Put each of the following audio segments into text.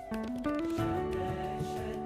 प्रमुख स्वामी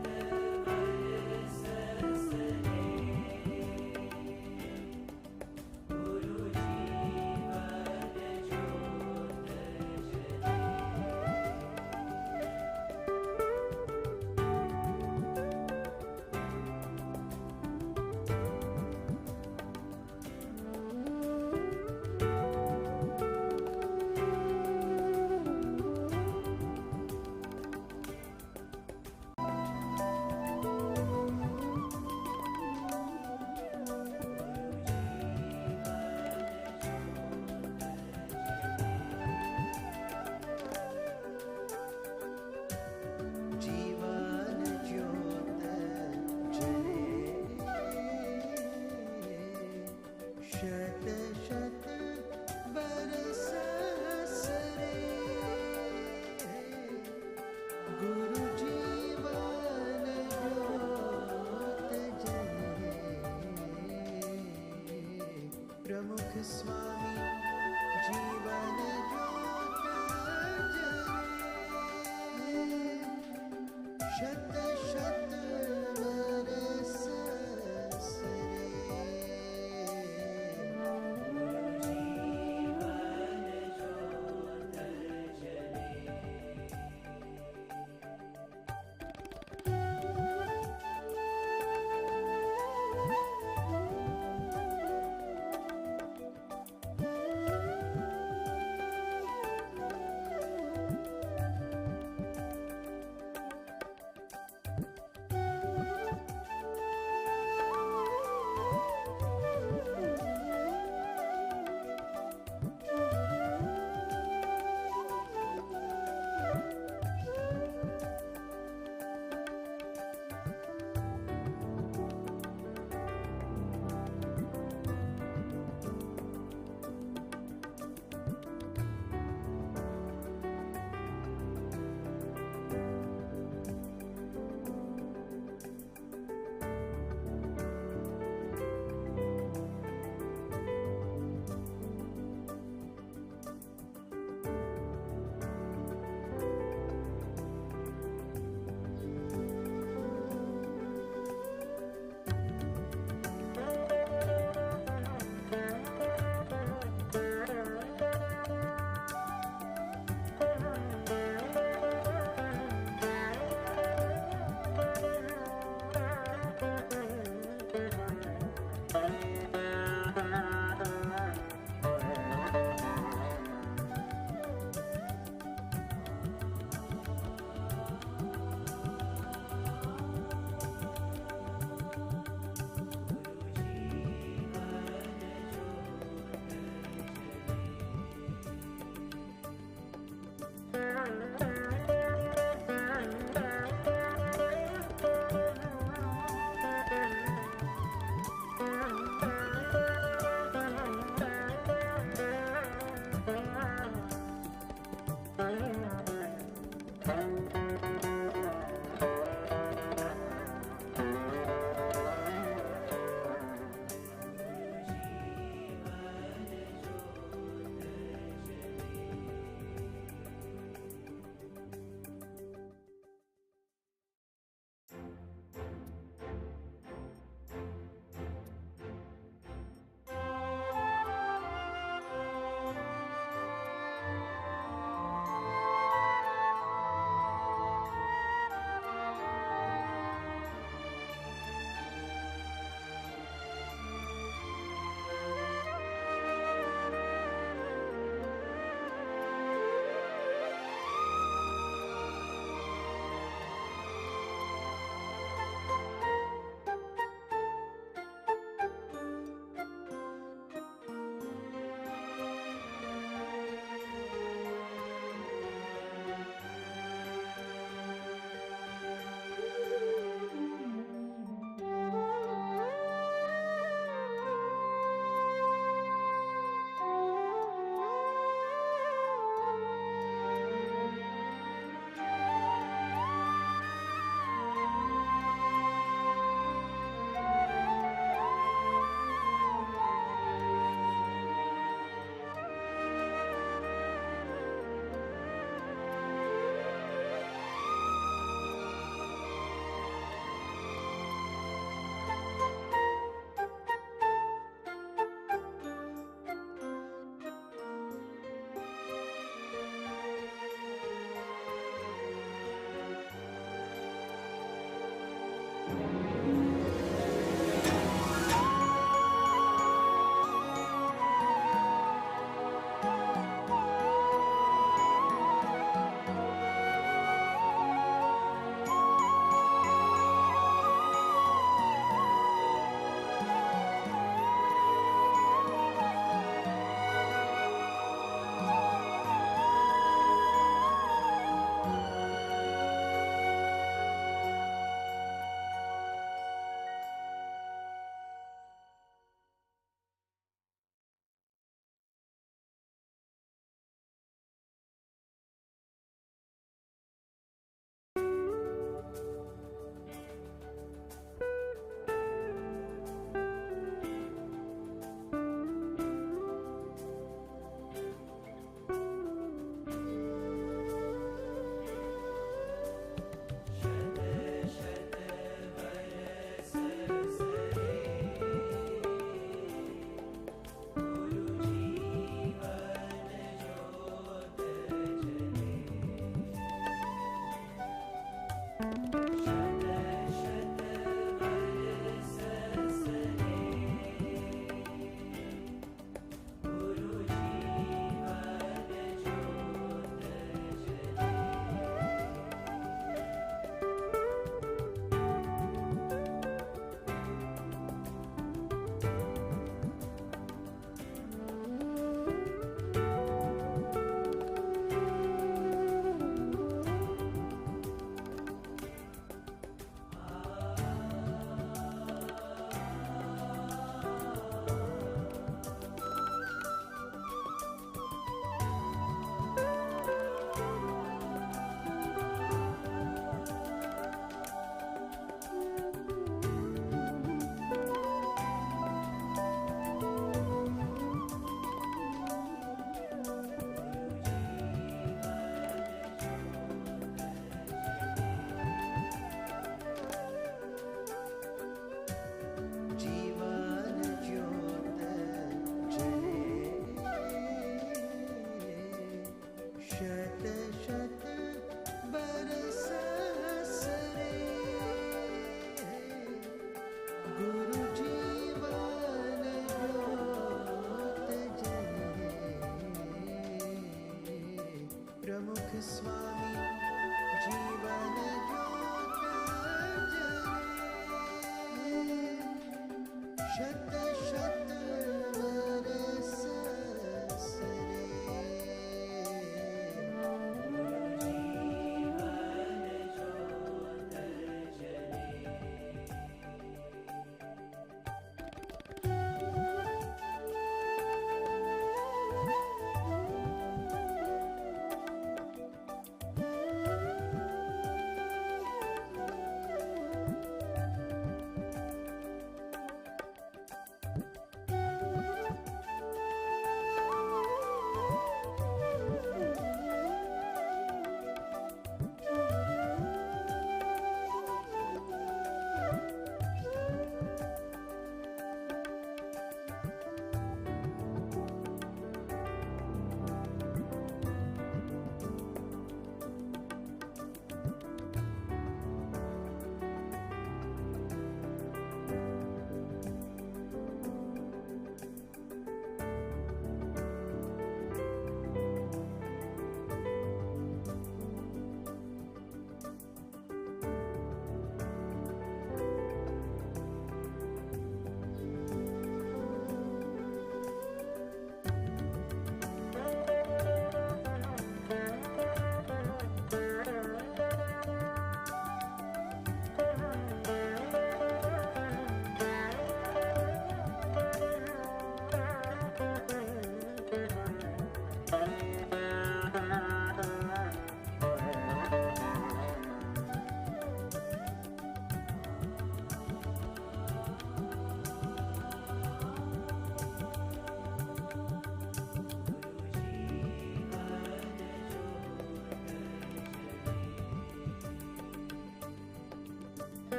जीवन ज्योत जले, शत शत बरस सरे। जीवन ज्योत जले।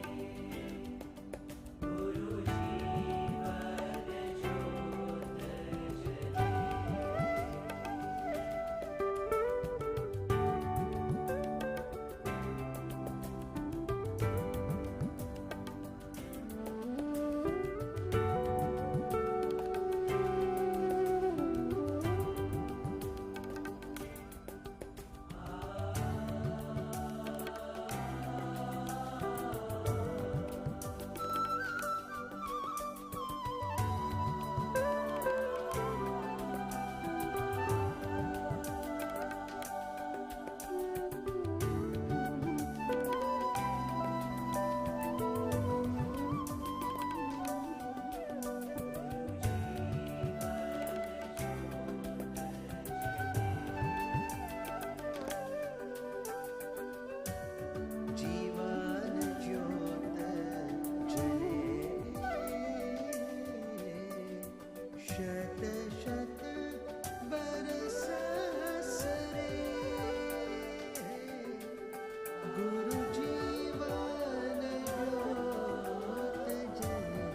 प्रमुख स्वामी जीवन ज्योत जले शत शत बरस सरे जीवन ज्योत जले।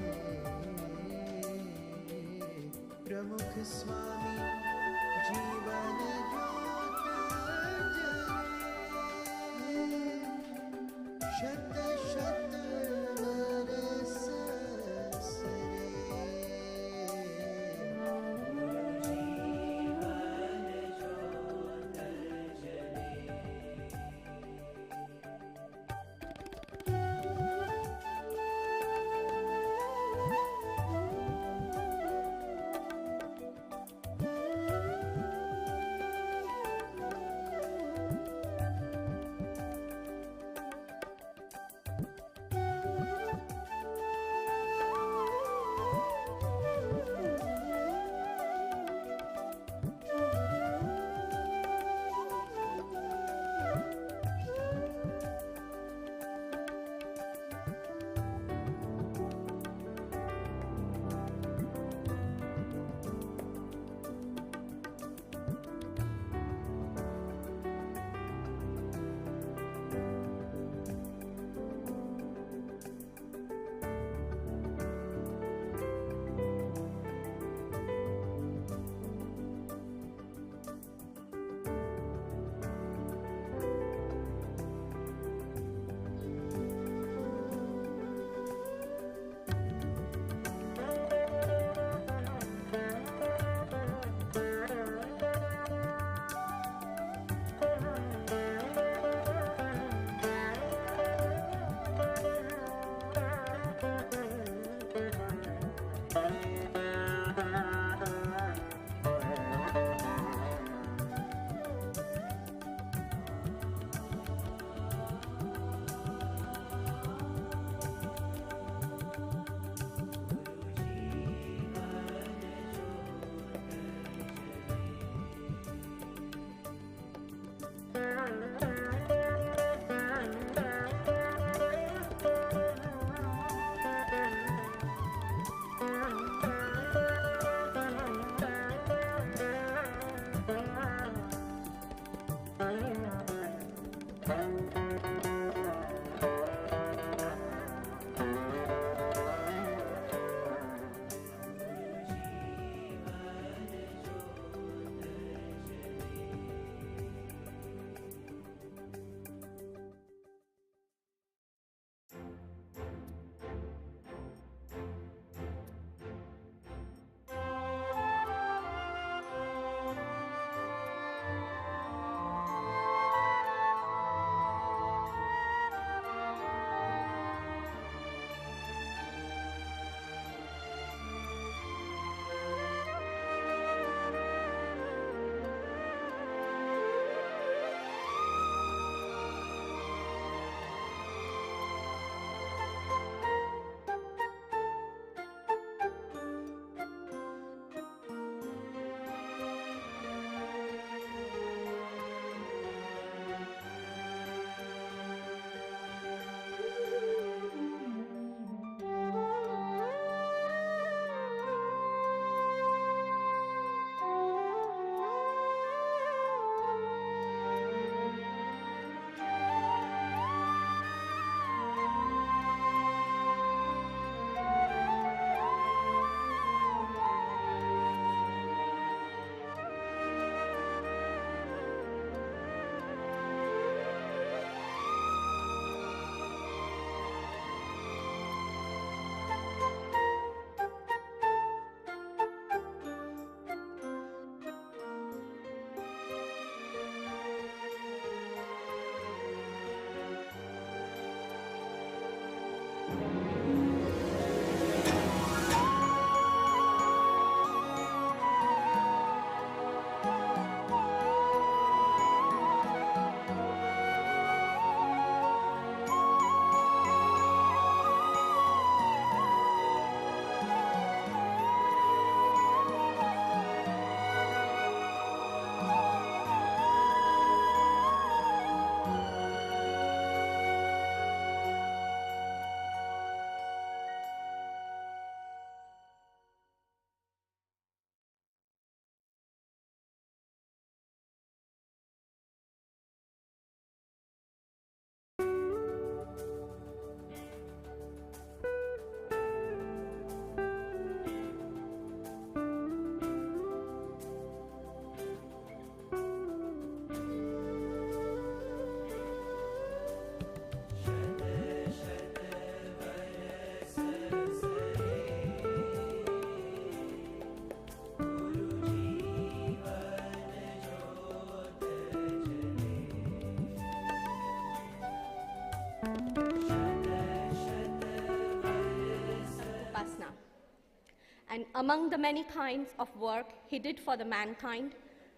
among the many kinds of work he did for the mankind,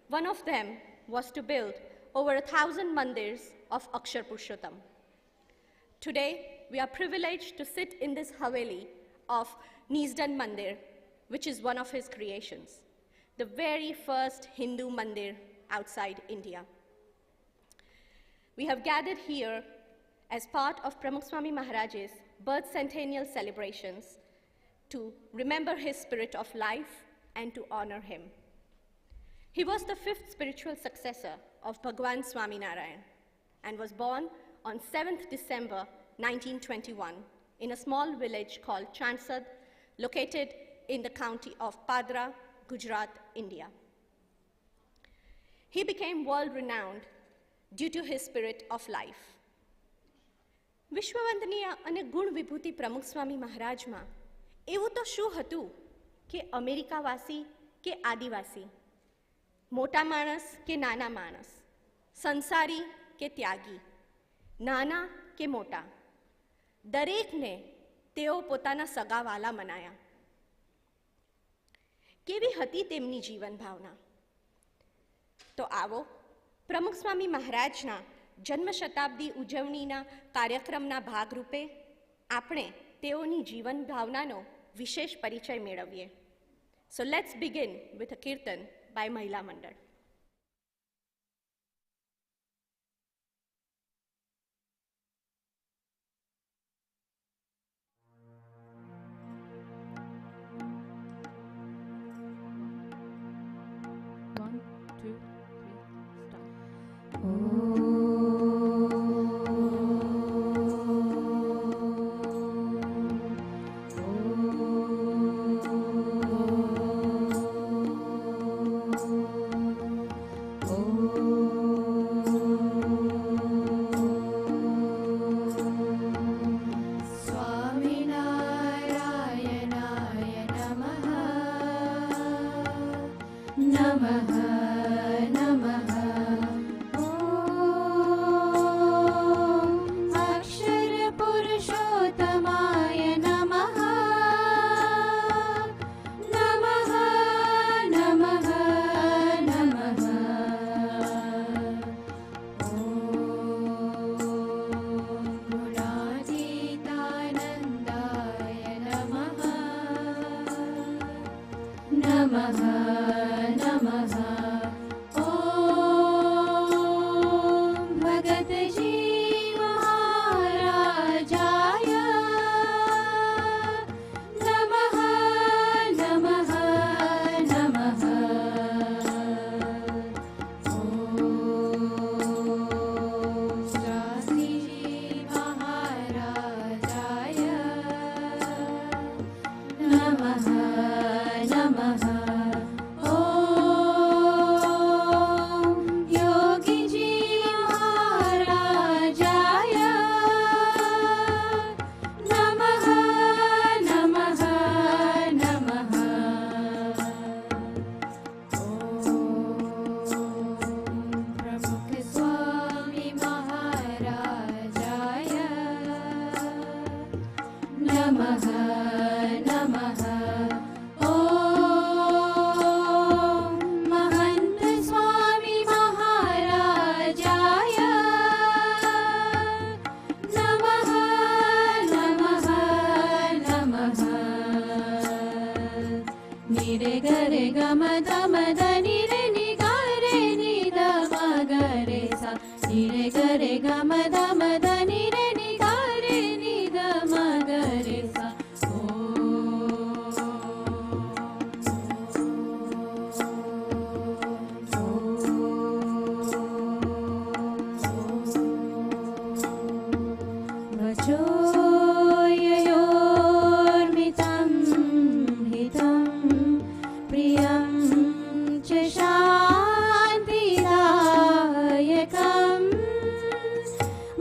one of them was to build over 1,000 mandirs of Akshar Purushottam. Today, we are privileged to sit in this Haveli of Neasden Mandir, which is one of his creations, the very first Hindu mandir outside India. We have gathered here as part of Pramukh Swami Maharaj's birth centennial celebrations to remember his spirit of life and to honor him. He was the fifth spiritual successor of Bhagwan Swaminarayan and was born on 7th December 1921 in a small village called Chansad, located in the county of Padra, Gujarat, India. He became world-renowned due to his spirit of life. વિશ્વવંદનીય અને ગુણ વિભૂતિ પ્રમુખ સ્વામી મહારાજમાં એવું તો શું હતું કે અમેરિકાવાસી કે આદિવાસી, મોટા માણસ કે નાના માણસ, સંસારી કે ત્યાગી, નાના કે મોટા, દરેકને તેઓ પોતાના સગાવાલા મનાયા. કેવી હતી તેમની જીવન ભાવના? તો આવો પ્રમુખ સ્વામી મહારાજના જન્મ શતાબ્દી ઉજવણીના કાર્યક્રમના ભાગરૂપે આપણે તેઓની જીવન ભાવનાનો વિશેષ પરિચય મેળવીએ. So let's begin with a kirtan by Mahila Mandal. One, two, three, start.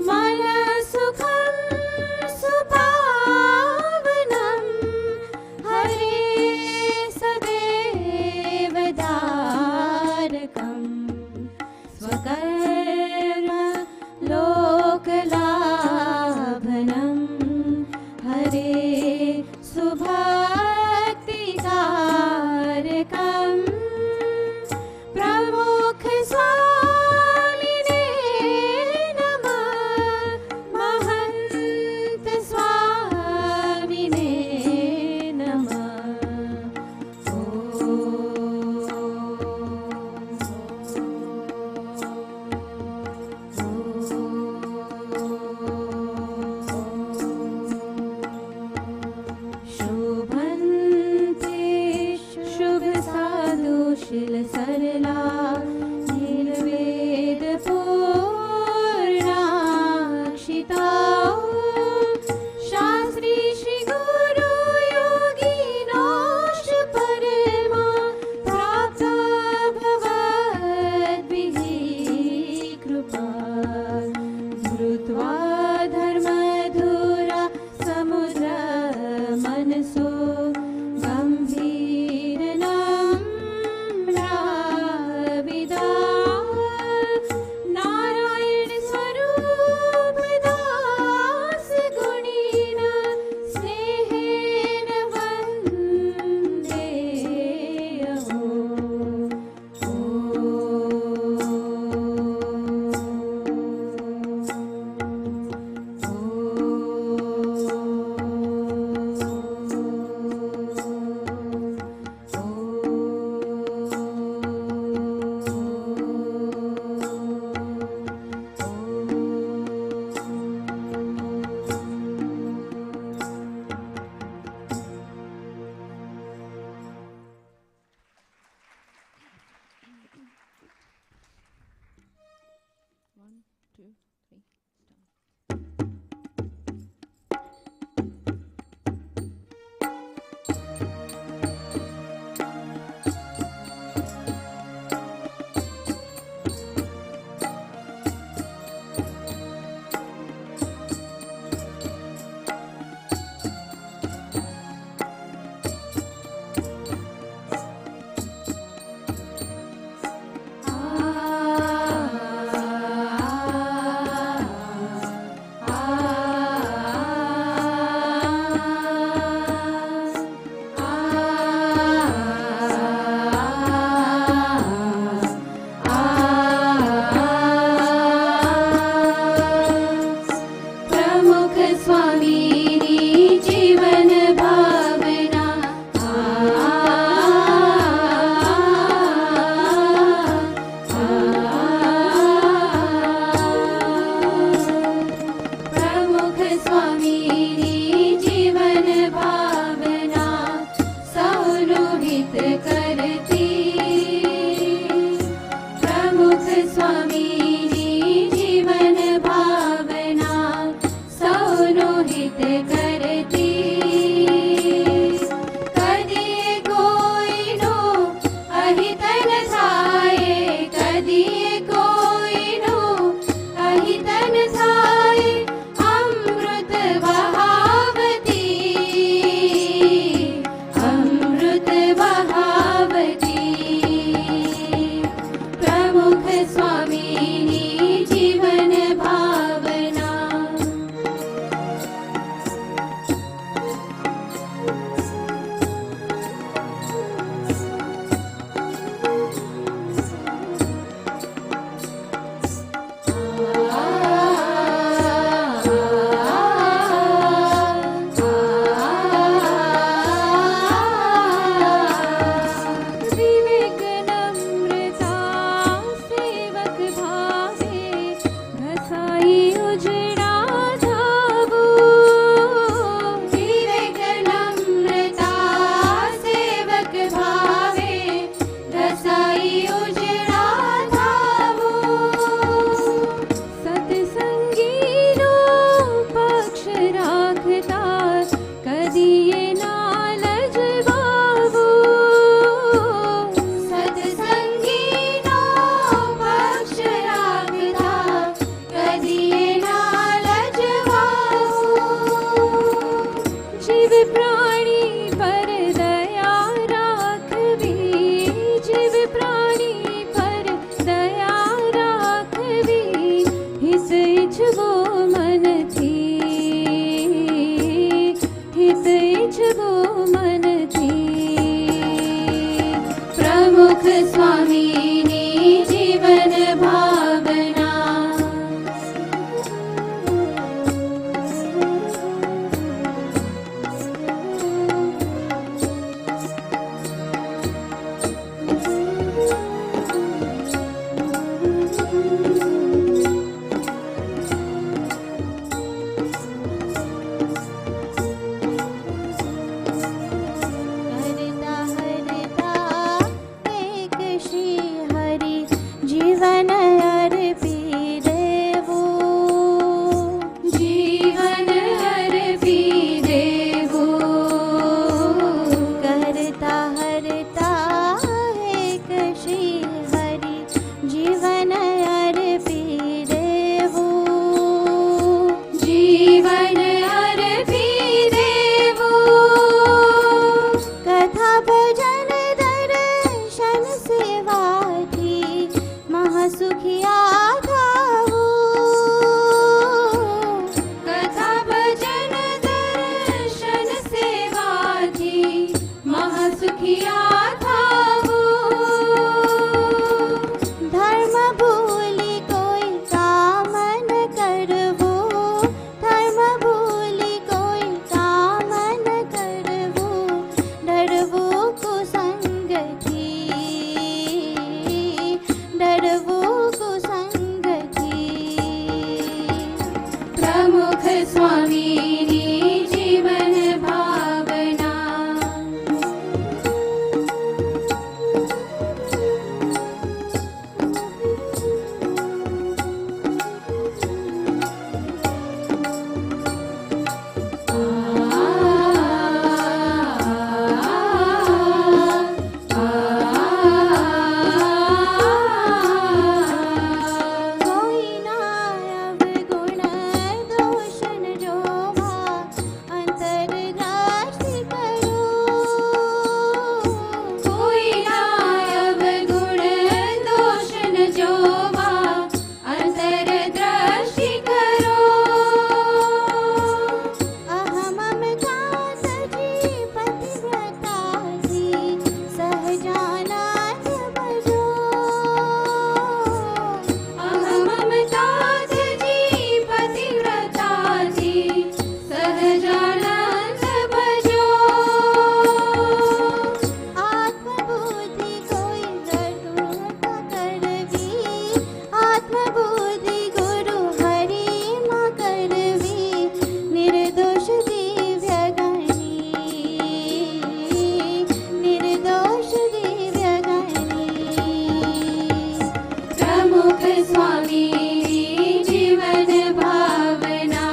My कुशल सरला निर्वेद पूर्णाक्षिता शास्त्री श्री गुरु योगी नोष परमा प्राप्त भवद्भिः कृपा धृत्वा धर्मधुरा समुद्र मनसो नारायण स्वरूप दास गुणीन स्नेहेन वन्दे अहो। One, two, three, start. प्रमुख स्वामी नी जीवन भावना प्रमुख स्वामी नी जीवन भावना सौनो हित करती प्रमुख स्वामी नी जीवन भावना सौनो हित करती कदिये कोई नो अहितन थाये कदिये कोई नो अहितन थाये अमृत वहावती प्रमुख स्वामी नी जीवन भावना विवेक नम्रता सेवक भावे घसाई उजड़ा धावो विवेक नम्रता सेवक भावे घसाई उजड़ा धावो सत्संगी नो पक्ष राखता कदिये नालज बाबू सत्संगी नो पक्ष राखता कदिये नालज बाबू जीव प्राणी पर दया राखवी जीव प्राणी पर दया राखवी हित इच्छवो मन थी हित इच्छवो मन थी प्रमुख स्वामी नी जीवन भावना हरता हरता एक किया था वो। धर्म भूली कोई काम न करवो, धर्म भूली कोई काम न करवो, डरवो कुसंग की, डरवो कुसंग की। प्रमुख स्वामी जीवन भावना। कोई ना अवगुण दोष न जोवा, अंतर दृष्टि करो। कोई ना अवगुण दोष न जोवा, अंतर दृष्टि करो। अहम ममता सजी पतिव्रता जी, सहजानंद भजो। अहम ममता सजी पतिव्रता जी, सहजानंद भजो। आत्मबुद्धि कोई गरुड़ करवी, आत्मबुद्धि गुरु हरि मां करवी, निर्दोष दिव्य गणी, निर्दोष दिव्य गणी। प्रमुख स्वामी जीवन भावना।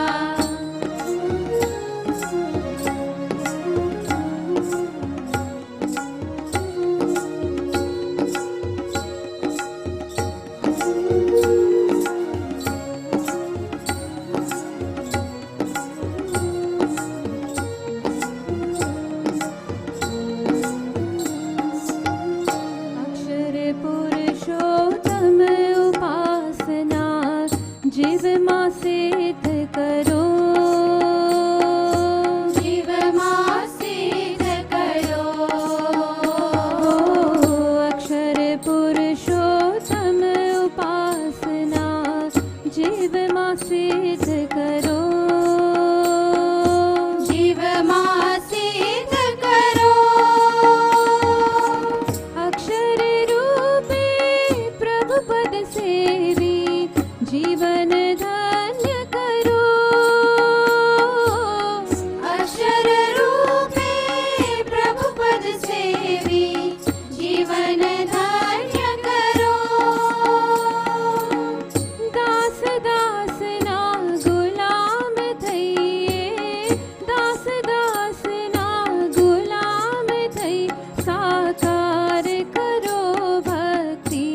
अक्षर पुरुषोत्तम उपासना, जीव मां सिद्ध करो, जीव मां सिद्ध करो। अक्षर पुरुषोत्तम उपासना, जीव मां सिद्ध करो, जीव मां सिद्ध करो। अक्षर रूपे प्रभु पद सेवी, जीवन धन्य करो। अक्षर रूपे प्रभु पद सेवी, जीवन धन्य करो। दास दास ना गुलाम थईए, दास दास ना गुलाम थई, साकार करो भक्ति,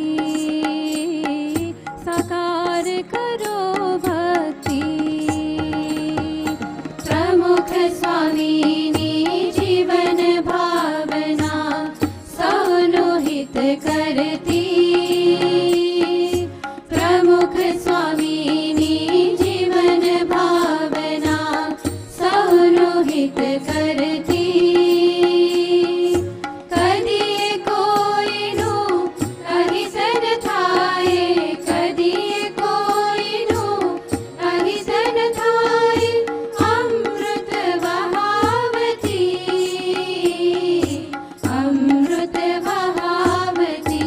साकार करो भक्ति। प्रमुख स्वामी जीवन भावना, सौनो हित करती। प्रमुख स्वामी जीवन भावना, सौनो हित करती। कदिए कोईनु अहिसन थाए, कदिए कोईनु अहिसन थाए, अमृत वहावती, अमृत वहावती।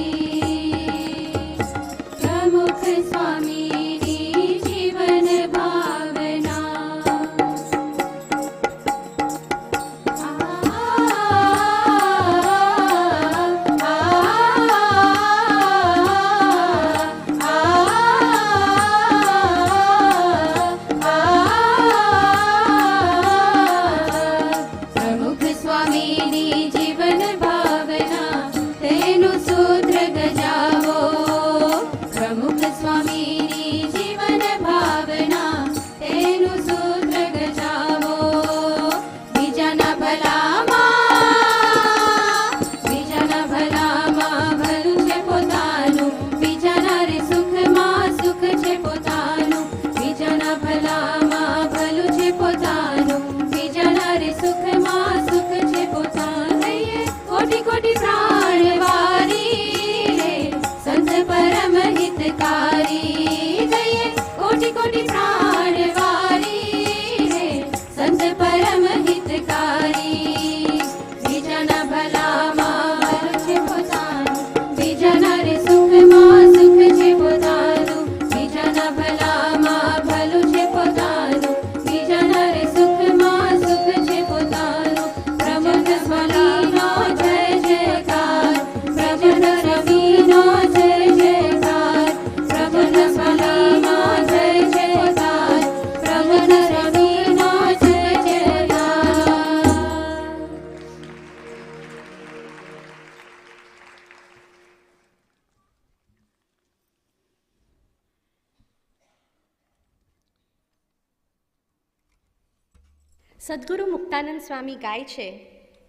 સદગુરુ મુક્તાનંદ સ્વામી ગાય છે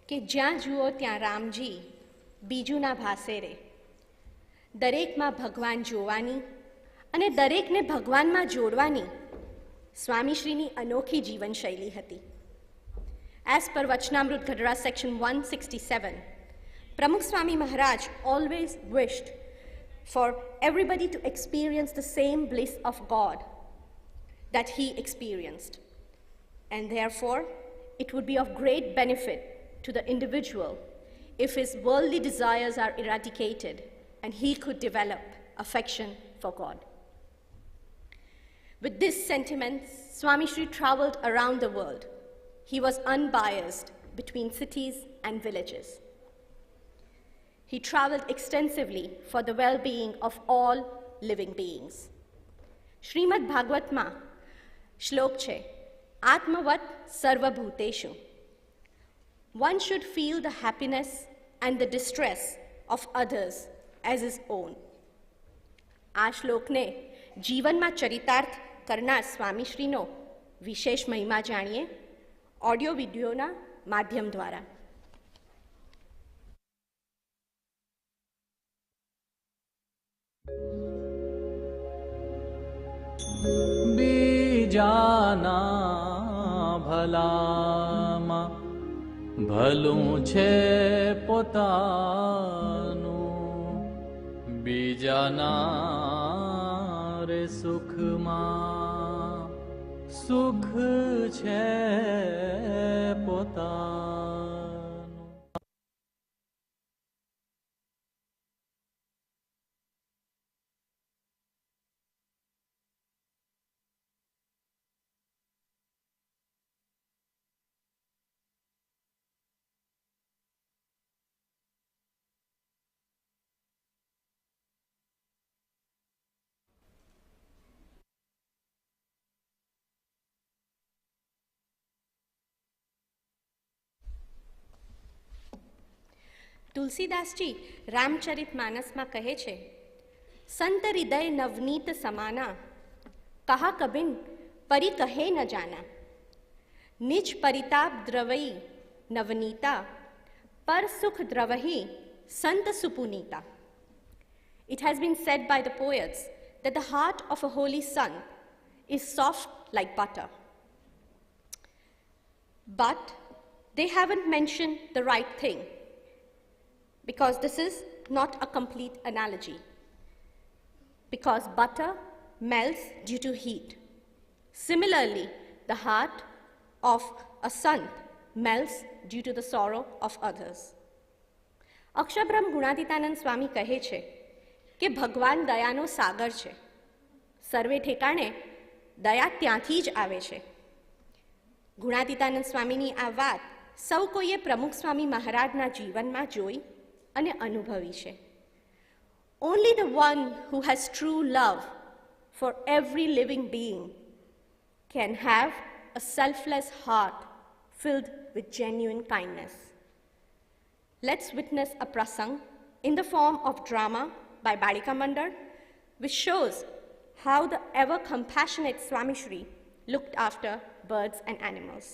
કે જ્યાં જુઓ ત્યાં રામજી બીજું ના ભાસે રે. દરેકમાં ભગવાન જોવાની અને દરેકને ભગવાનમાં જોડવાની સ્વામીશ્રીની અનોખી જીવનશૈલી હતી. As per Vachnaamrut Ghadra section 167, Pramukh Swami Maharaj always wished for everybody to experience the same bliss of God that he experienced. And therefore, it would be of great benefit to the individual if his worldly desires are eradicated and he could develop affection for God. With this sentiment, Swami Shri traveled around the world. He was unbiased between cities and villages. He traveled extensively for the well-being of all living beings. Srimad Bhagavatam shlok છે, Atmavat sarvabhuteshu. One should feel the happiness and the distress of others as his own. આ શ્લોકને જીવનમાં ચરિતાર્થ કરનાર સ્વામીશ્રીનો વિશેષ મહિમા જાણીએ audio વિડીયોના માધ્યમ દ્વારા. બીજાના ભલામાં ભલું છે પોતાનું, બીજાના રે સુખમાં સુખ છે પોતાનું. તુલસીદાસજી રામચરિત માનસમાં કહે છે, સંત હૃદય નવનીત સમાના, કહા કબિન પરી કહે ન જાના, નિજ પરિતાપ દ્રવઈ નવનીતા, પર સુખ દ્રવહી સંત સુપુનીતા. It has been said by the poets that the heart of a holy son is soft like butter. But they haven't mentioned the right thing, because this is not a complete analogy. Because butter melts due to heat. Similarly, the heart of a sant melts due to the sorrow of others. અક્ષરબ્રહ્મ Gunatitanand સ્વામી કહે છે કે ભગવાન દયાનો સાગર છે. સર્વે ઠેકાણે દયા ત્યાંથી જ આવે છે. ગુણાતીતાનંદ સ્વામીની આ વાત સૌ કોઈએ પ્રમુખ સ્વામી મહારાજના જીવનમાં જોઈ અને અનુભવી છે. Only the one who has true love for every living being can have a selfless heart filled with genuine kindness. Let's witness a prasang in the form of drama by Balika Mandal, which shows how the ever compassionate Swami Shri looked after birds and animals.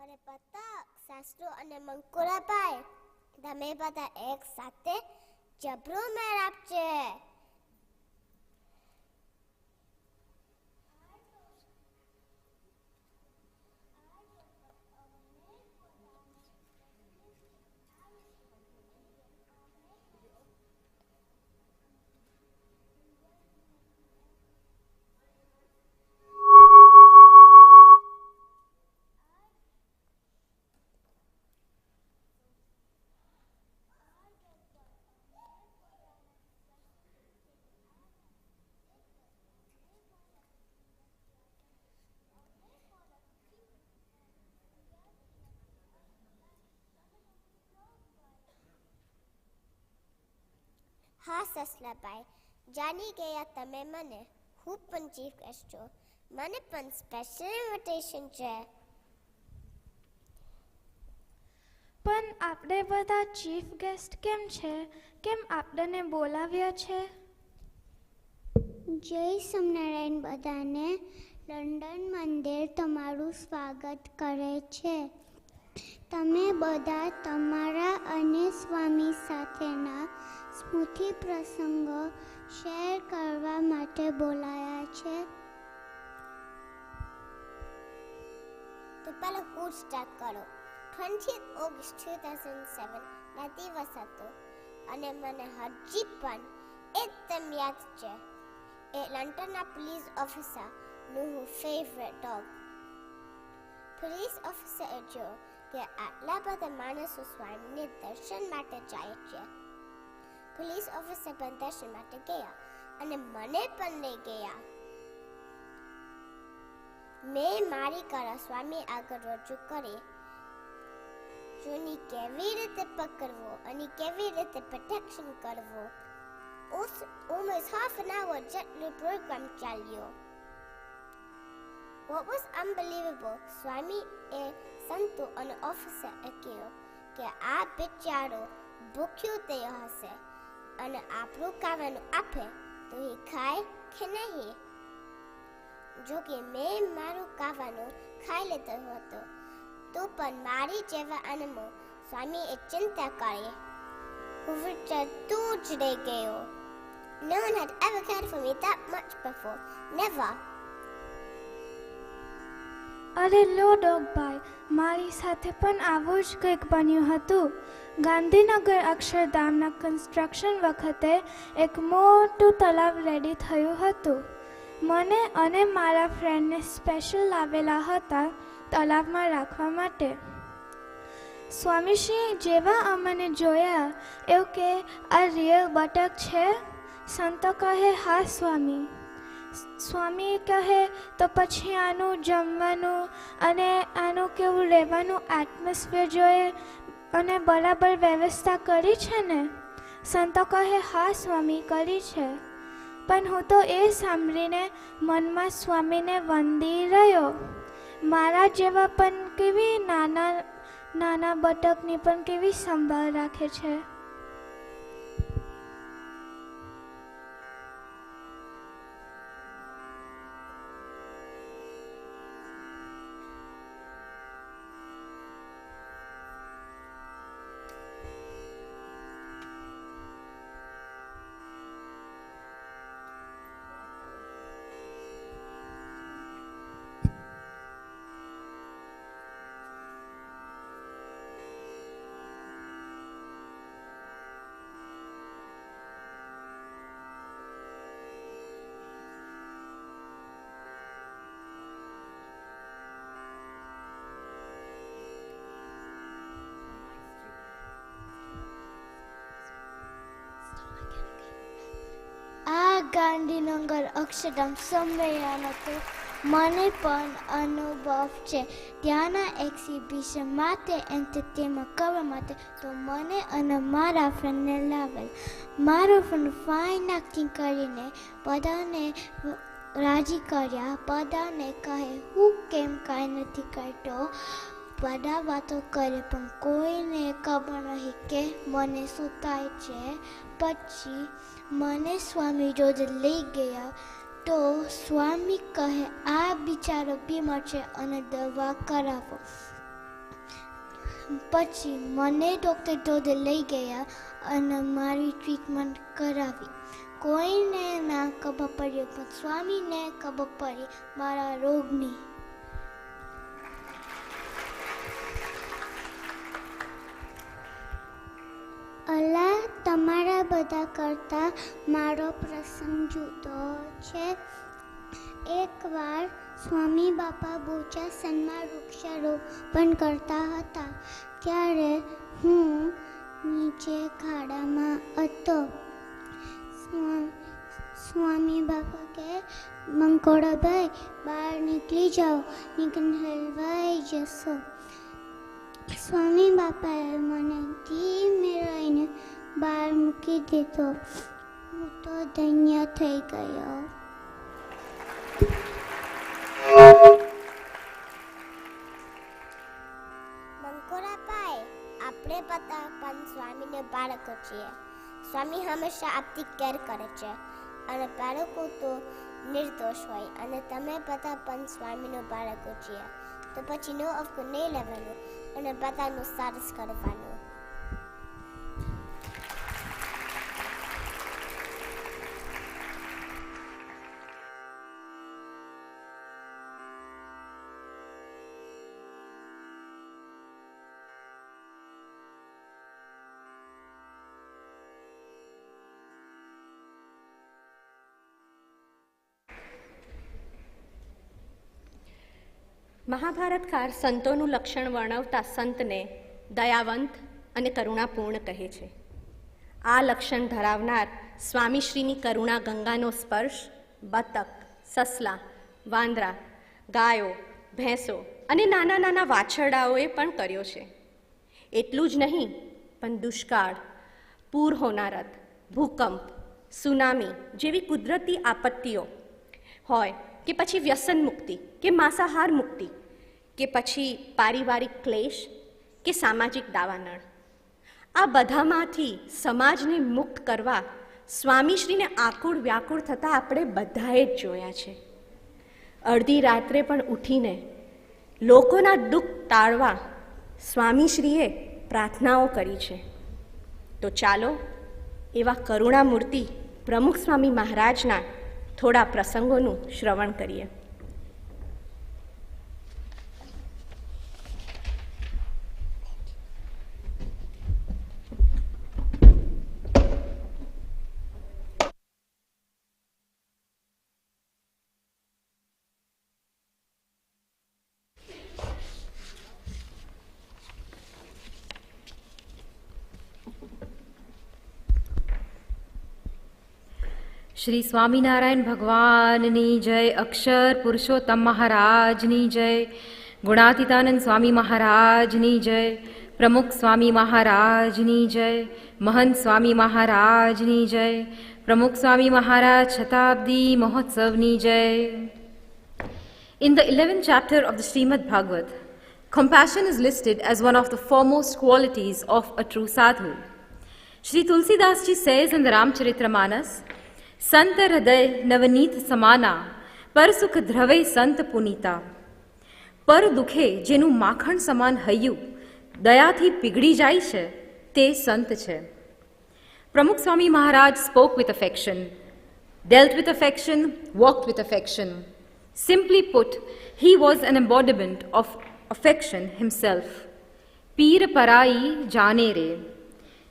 અરે પતક, સાસુ અને મંકુરાભાઈ, તમે બધા એક સાથે જબરું મેળ આપજે. હા સસલાભાઈ, જાણી ગયા તમે મને. હું પણ ચીફ ગેસ્ટ છું. મને પણ સ્પેશિયલ ઇન્વિટેશન છે. પણ આપણે બધા ચીફ ગેસ્ટ કેમ છે? કેમ આપણને બોલાવ્યા છે? જય સ્વામિનારાયણ. બધાને લંડન મંદિર તમારું સ્વાગત કરે છે. તમે બધા તમારા અને સ્વામી સાથેના સ્મૃતિ પ્રસંગો શેર કરવા માટે બોલાયા છે. તો પહેલા હું સ્ટાર્ટ કરો. 20th August 2007 ના દિવસ હતો અને મને હજી પણ એકદમ યાદ છે. એ લંડનના પોલીસ ઓફિસરનું ફેવરેટ ડોગ. પોલીસ ઓફિસરે જોયું કે આટલા બધા માણસો સ્વામીને દર્શન માટે જાય છે. પોલીસ ઓફિસર પણ દર્શન માટે ગયા અને મને પણ લઈ ગયા. મેં મારી કળા સ્વામી આગળ રજૂ કરી. જોની કેવી રીતે પકડવો અને કેવી રીતે પ્રોટેક્શન કરવો. almost half an hour જેટલો પ્રોગ્રામ ચાલ્યો. What was unbelievable, સ્વામી એ સંતો અને ઓફિસર કહ્યું કે આ બિચારો ભૂખ્યો થયો હશે અને આપણું ખાવાનું આપે તો એ ખાય કે નહીં. જો કે મેં મારું ખાવાનું ખાઈ લીધો હતો તો પણ મારી જેવા અનુભવ સ્વામીએ ચિંતા કરી. હું વિચારતું જ રહી ગયો. No one had ever cared for me that much before. Never. અરે લો ડોગભાઈ, મારી સાથે પણ આવું જ કંઈક બન્યું હતું. ગાંધીનગર અક્ષરધામના કન્સ્ટ્રક્શન વખતે એક મોટું તલાવ રેડી થયું હતું. મને અને મારા ફ્રેન્ડને સ્પેશિયલ લાવેલા હતા તલાવમાં રાખવા માટે. સ્વામીશ્રી જેવા અમને જોયા એવું કે આ રિયલ બતક છે? સંતો કહે હા સ્વામી. સ્વામી કહે તો પછી આનું જમવાનું અને આનું કેવું રહેવાનું એટમોસ્ફિયર જોઈએ અને બરાબર વ્યવસ્થા કરી છે ને? સંતો કહે હા સ્વામી કરી છે. પણ હું તો એ સાંભળીને મનમાં સ્વામીને વંદી રહ્યો. મારા જેવા પણ કેવી નાના બતકની પણ કેવી સંભાળ રાખે છે. ગાંધીનગર અક્ષરધામ સંમેલન હતું. મને પણ અનુભવ છે ત્યાંના એક્ઝિબિશન માટે એન્ટરટેનમેન્ટ કરવા માટે. તો મને અને મારા ફ્રેન્ડને લાવેલ. મારો ફ્રેન્ડ ફાઇન એક્ટિંગ કરીને બધાને રાજી કર્યા. બધાને કહે હું કેમ કાંઈ નથી કરતો. બધા વાતો કરે પણ કોઈને ખબર નહીં કે મને શું થાય છે. પછી મને સ્વામી જોડે લઈ ગયા તો સ્વામી કહે આ બિચારો બીમાર છે અને દવા કરાવો. પછી મને ડૉક્ટર જોડે લઈ ગયા અને મારી ટ્રીટમેન્ટ કરાવી. કોઈને ના ખબર પડી પણ સ્વામીને ખબર પડી મારા રોગની. અલા, તમારા બધા કરતાં મારો પ્રસંગ જુદો છે. એકવાર સ્વામી બાપા બોચાસનમાં વૃક્ષારોપણ કરતા હતા ત્યારે હું નીચે ખાડામાં હતો. સ્વામી બાપા કે, મંકોડાભાઈ બહાર નીકળી જાઓ, નીકળ હલવાઈ જશો. સ્વામી બાપાએ મને ધીમે રહીને બહાર મૂકી દીધો. હું તો ધન્ય થઈ ગયો. મંકોડાભાઈ, આપણે બધા પણ સ્વામીને બાળકો છીએ. સ્વામી હંમેશા આપની કેર કરે છે અને બાળકો તો નિર્દોષ હોય અને તમે બધા પણ સ્વામીનો બાળકો છીએ. તો પછી નો ઓફ નહીં લેવાનું અને બધાનું સરસ કરવાનું. મહાભારતકાર સંતોનું લક્ષણ વર્ણવતા સંતને દયાવંત અને કરુણાપૂર્ણ કહે છે. આ લક્ષણ ધરાવનાર સ્વામીશ્રીની કરુણા ગંગાનો સ્પર્શ બતક, સસલા, વાંદરા, ગાયો, ભેંસો અને નાના નાના વાછરડાઓએ પણ કર્યો છે. એટલું જ નહીં પણ દુષ્કાળ, પૂર હોનારત, ભૂકંપ, સુનામી જેવી કુદરતી આપત્તિઓ હોય કે પછી વ્યસન મુક્તિ કે માંસાહાર મુક્તિ કે પછી પારિવારિક ક્લેશ કે સામાજિક દાવાનળ, આ બધામાંથી સમાજને મુક્ત કરવા સ્વામીશ્રીને આકુળ વ્યાકુળ થતાં આપણે બધાએ જ જોયા છે. અડધી રાત્રે પણ ઉઠીને લોકોના દુઃખ ટાળવા સ્વામીશ્રીએ પ્રાર્થનાઓ કરી છે. તો ચાલો એવા કરુણામૂર્તિ પ્રમુખ સ્વામી મહારાજના થોડા પ્રસંગોનું શ્રવણ કરીએ. શ્રી સ્વામિનારાયણ ભગવાનની જય, અક્ષર પુરુષોત્તમ મહારાજની જય, ગુણાતીતાનંદ સ્વામી મહારાજની જય, પ્રમુખ સ્વામી મહારાજની જય, મહંત સ્વામી મહારાજની જય, પ્રમુખ સ્વામી મહારાજ શતાબ્દી મહોત્સવની જય. In the 11th chapter of the Srimad Bhagavad, compassion is listed as one of the foremost qualities of a true sadhu. Shri Tulsidas ji says in the Ramcharitramanas, સંત હૃદય નવનીત સમાના, પર સુખ ધ્રવે સંત પુનીતા. પર દુખે જેનું માખણ સમાન હૈયું દયાથી પીગળી જાય છે તે સંત છે. પ્રમુખ Swami Maharaj spoke with affection, dealt with affection, walked with affection. Simply put, he was an embodiment of affection himself. Peer parai jaane re.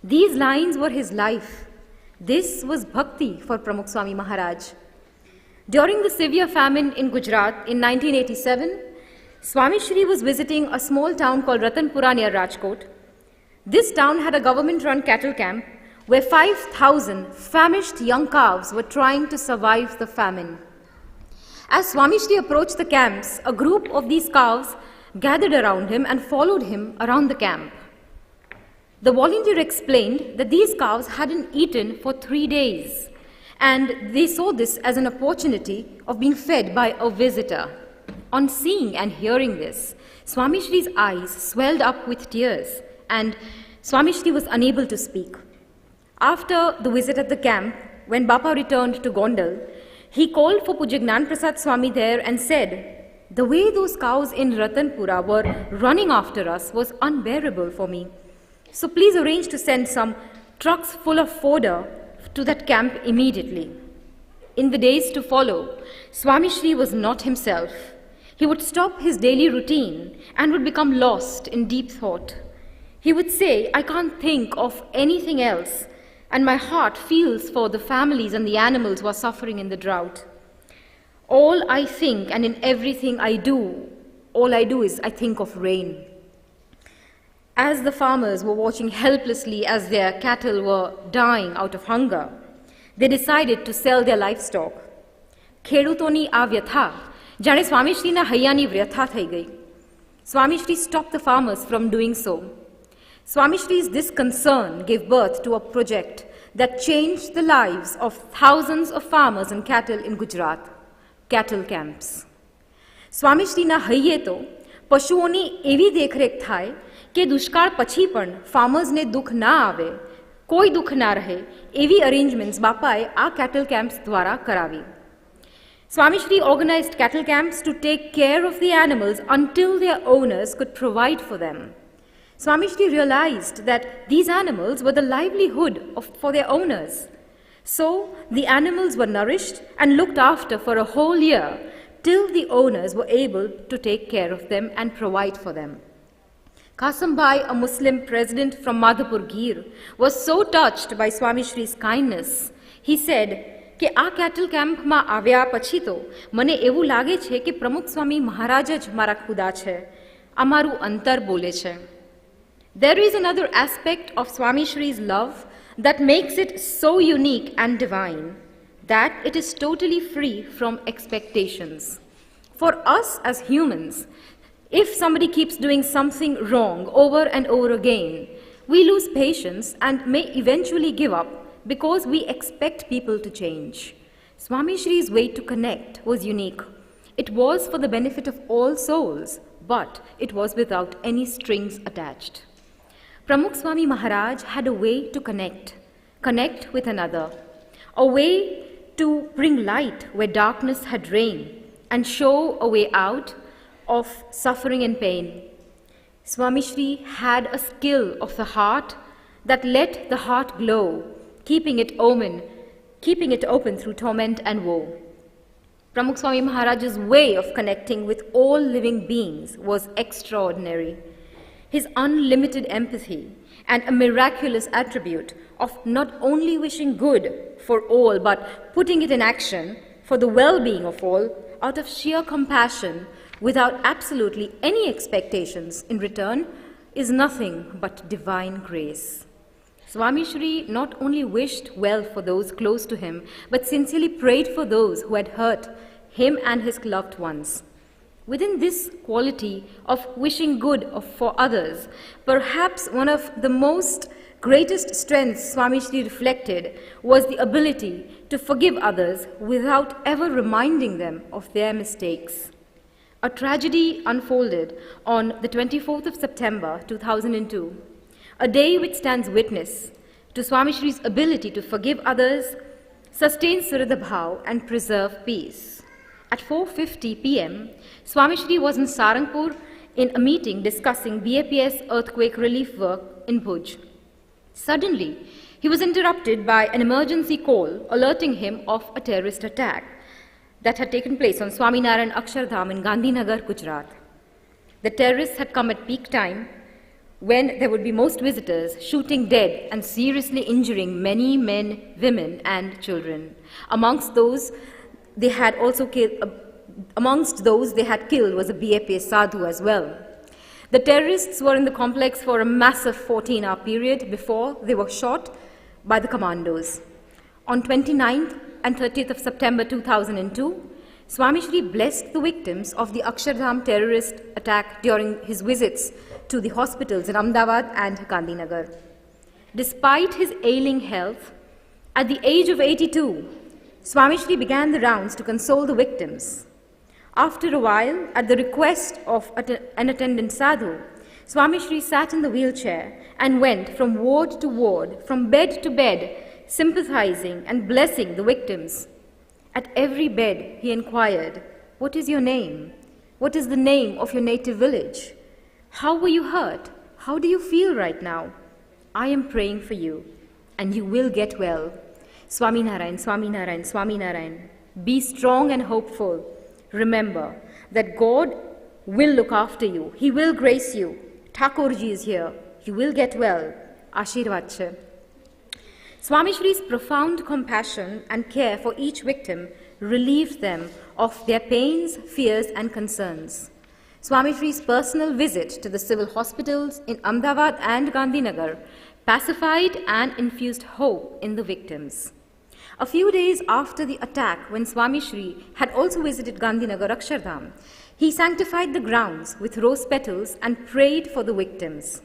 These lines were his life. This was bhakti for Pramukh Swami Maharaj. During the severe famine in Gujarat in 1987, Swami Shri was visiting a small town called Ratanpura near Rajkot. This town had a government-run cattle camp where 5,000 famished young calves were trying to survive the famine. As Swami Shri approached the camps, a group of these calves gathered around him and followed him around the camp. The volunteer explained that these calves hadn't eaten for 3 days, and they saw this as an opportunity of being fed by a visitor. On seeing and hearing this, Swami Shri's eyes swelled up with tears, and Swami Shri was unable to speak. After the visit at the camp, when Bapa returned to Gondal, he called for Pujya Gnan Prasad Swami there and said, The way those cows in Ratanpura were running after us was unbearable for me. So please arrange to send some trucks full of fodder to that camp immediately. In the days to follow, Swami Shri was not himself. He would stop his daily routine and would become lost in deep thought. He would say, I can't think of anything else, and my heart feels for the families and the animals who are suffering in the drought. All I think and in everything I do, all I do is I think of rain. As the farmers were watching helplessly as their cattle were dying out of hunger, they decided to sell their livestock. ખેડૂતોની આ વ્યથા જાણે સ્વામીશ્રીના હૈયાની વ્યથા થઈ ગઈ. Swamishri stopped the farmers from doing so. Swamishri's this concern gave birth to a project that changed the lives of thousands of farmers and cattle in Gujarat, cattle camps. સ્વામીશ્રીના હૈયે તો પશુઓની એવી દેખરેખ થાય કે દુષ્કાળ પછી પણ ફાર્મર્સને દુઃખ ના આવે, કોઈ દુઃખ ના રહે, એવી અરેન્જમેન્ટ્સ બાપાએ આ cattle camps દ્વારા કરાવી. Swami Shri organized cattle camps to take care of the animals until their owners could provide for them. Swami Shri realized that these animals were the livelihood for their owners. So the animals were nourished and looked after for a whole year till the owners were able to take care of them and provide for them. Qasim Bhai, a Muslim president from Madhapur Gir, was so touched by Swami Shri's kindness. He said, કે આ cattle કેમ્પમાં આવ્યા પછી તો મને એવું લાગે છે કે પ્રમુખ સ્વામી મહારાજ જ મારા ખુદા છે, આ મારું અંતર બોલે છે. There is another aspect of Swami Shri's love that makes it so unique and divine, that it is totally free from expectations. For us as humans, if somebody keeps doing something wrong over and over again, we lose patience and may eventually give up because we expect people to change. Swami Shri's way to connect was unique. It was for the benefit of all souls, but it was without any strings attached. Pramukh Swami Maharaj had a way to connect with another, a way to bring light where darkness had reigned and show a way out of suffering and pain. Swami Shri had a skill of the heart that let the heart glow, keeping it open through torment and woe. Pramukh Swami Maharaj's way of connecting with all living beings was extraordinary. His unlimited empathy and a miraculous attribute of not only wishing good for all but putting it in action for the well-being of all out of sheer compassion without absolutely any expectations in return is nothing but divine grace. Swami Shri not only wished well for those close to him, but sincerely prayed for those who had hurt him and his loved ones. Within this quality of wishing good for others, perhaps one of the most greatest strengths Swami Shri reflected was the ability to forgive others without ever reminding them of their mistakes. A tragedy unfolded on the 24th of September 2002, a day which stands witness to Swami Shri's ability to forgive others, sustain Suhrid Bhav and preserve peace. At 4:50 p.m., Swami Shri was in Sarangpur in a meeting discussing BAPS earthquake relief work in Bhuj. Suddenly, he was interrupted by an emergency call alerting him of a terrorist attack that had taken place on Swaminarayan Akshardham in Gandhinagar, Gujarat. The terrorists had come at peak time when there would be most visitors, shooting dead and seriously injuring many men, women and children. Amongst those they had killed was a BAPS sadhu as well. The terrorists were in the complex for a massive 14-hour period before they were shot by the commandos. On 29th and 30th of September 2002, Swami Shri blessed the victims of the Akshardham terrorist attack during his visits to the hospitals in Ahmedabad and Gandhinagar. Despite his ailing health, at the age of 82, Swami Shri began the rounds to console the victims. After a while, at the request of an attendant sadhu, Swami Shri sat in the wheelchair and went from ward to ward, from bed to bed, sympathizing and blessing the victims. At every bed, he inquired, "What is your name? What is the name of your native village? How were you hurt? How do you feel right now? I am praying for you, and you will get well. Swami Narayan, Swami Narayan, Swami Narayan. Be strong and hopeful. Remember that God will look after you. He will grace you. Thakurji is here. You will get well. Ashirvad che. Swami Shri's profound compassion and care for each victim relieved them of their pains, fears, and concerns. Swami Shri's personal visit to the civil hospitals in Ahmedabad and Gandhinagar pacified and infused hope in the victims. A few days after the attack, when Swami Shri had also visited Gandhinagar Akshardham, he sanctified the grounds with rose petals and prayed for the victims.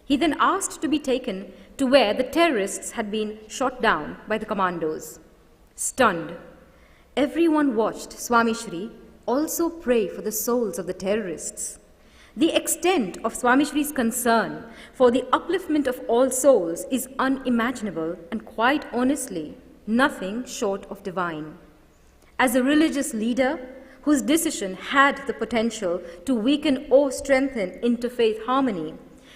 He then asked to be taken to where the terrorists had been shot down by the commandos. Stunned, everyone watched Swami Shri also pray for the souls of the terrorists. The extent of Swami Shri's concern for the upliftment of all souls is unimaginable and quite honestly nothing short of divine. As a religious leader whose decision had the potential to weaken or strengthen interfaith harmony,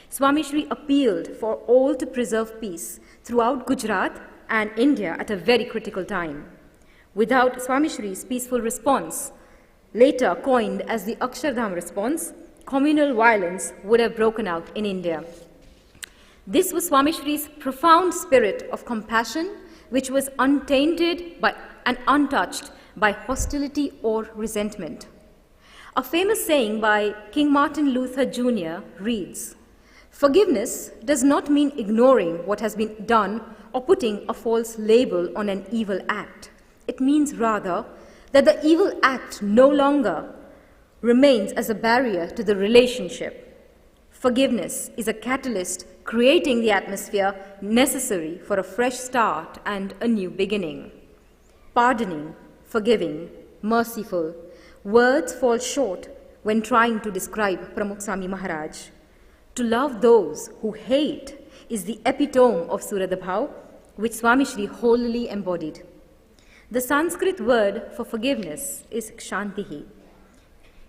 Swami Shri appealed for all to preserve peace throughout Gujarat and India at a very critical time. Without Swami Shri's peaceful response, later coined as the Akshardham response, communal violence would have broken out in India. This was Swami Shri's profound spirit of compassion, which was untainted by and untouched by hostility or resentment. A famous saying by King Martin Luther Jr. reads, "Forgiveness does not mean ignoring what has been done or putting a false label on an evil act. It means rather that the evil act no longer remains as a barrier to the relationship. Forgiveness is a catalyst creating the atmosphere necessary for a fresh start and a new beginning." Pardoning, forgiving, merciful, words fall short when trying to describe Pramukh Swami Maharaj. To love those who hate is the epitome of Suradabhav, which Swami Shri wholly embodied. The Sanskrit word for forgiveness is kshantihi.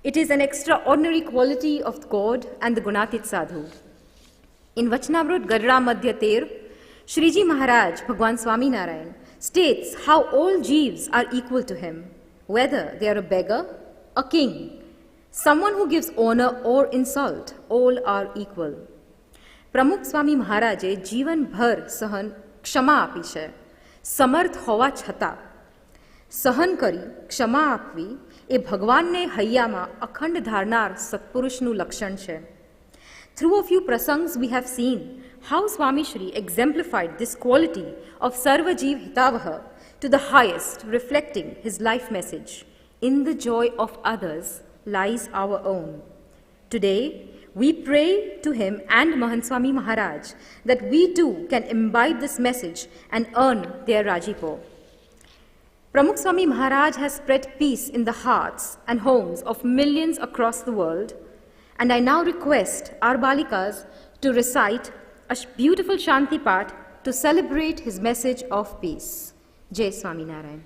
It is an extraordinary quality of God and the Gunatit Sadhu. In Vachanamrut Gadra Madhya Ter, Shriji Maharaj, Bhagwan Swami Narayan, states how all jeeves are equal to him, whether they are a beggar, a king, someone who gives honor or insult, all are equal. Pramukh Swami Maharaje જીવન ભર સહન ક્ષમા આપી છે. સમર્થ હોવા છતાં સહન કરી ક્ષમા આપવી એ ભગવાનને હૈયામાં અખંડ ધારનાર સત્પુરુષનું લક્ષણ છે. Through a few prasangs we have seen how Swami Shri exemplified this quality of Sarvajeev Hitavaha to the highest, reflecting his life message. In the joy of others lies our own. Today, we pray to him and Mahant Swami Maharaj that we too can imbibe this message and earn their Rajipo. Pramukh Swami Maharaj has spread peace in the hearts and homes of millions across the world, and I now request our Balikas to recite a beautiful Shanti Path to celebrate his message of peace. Jai Swami Narayan.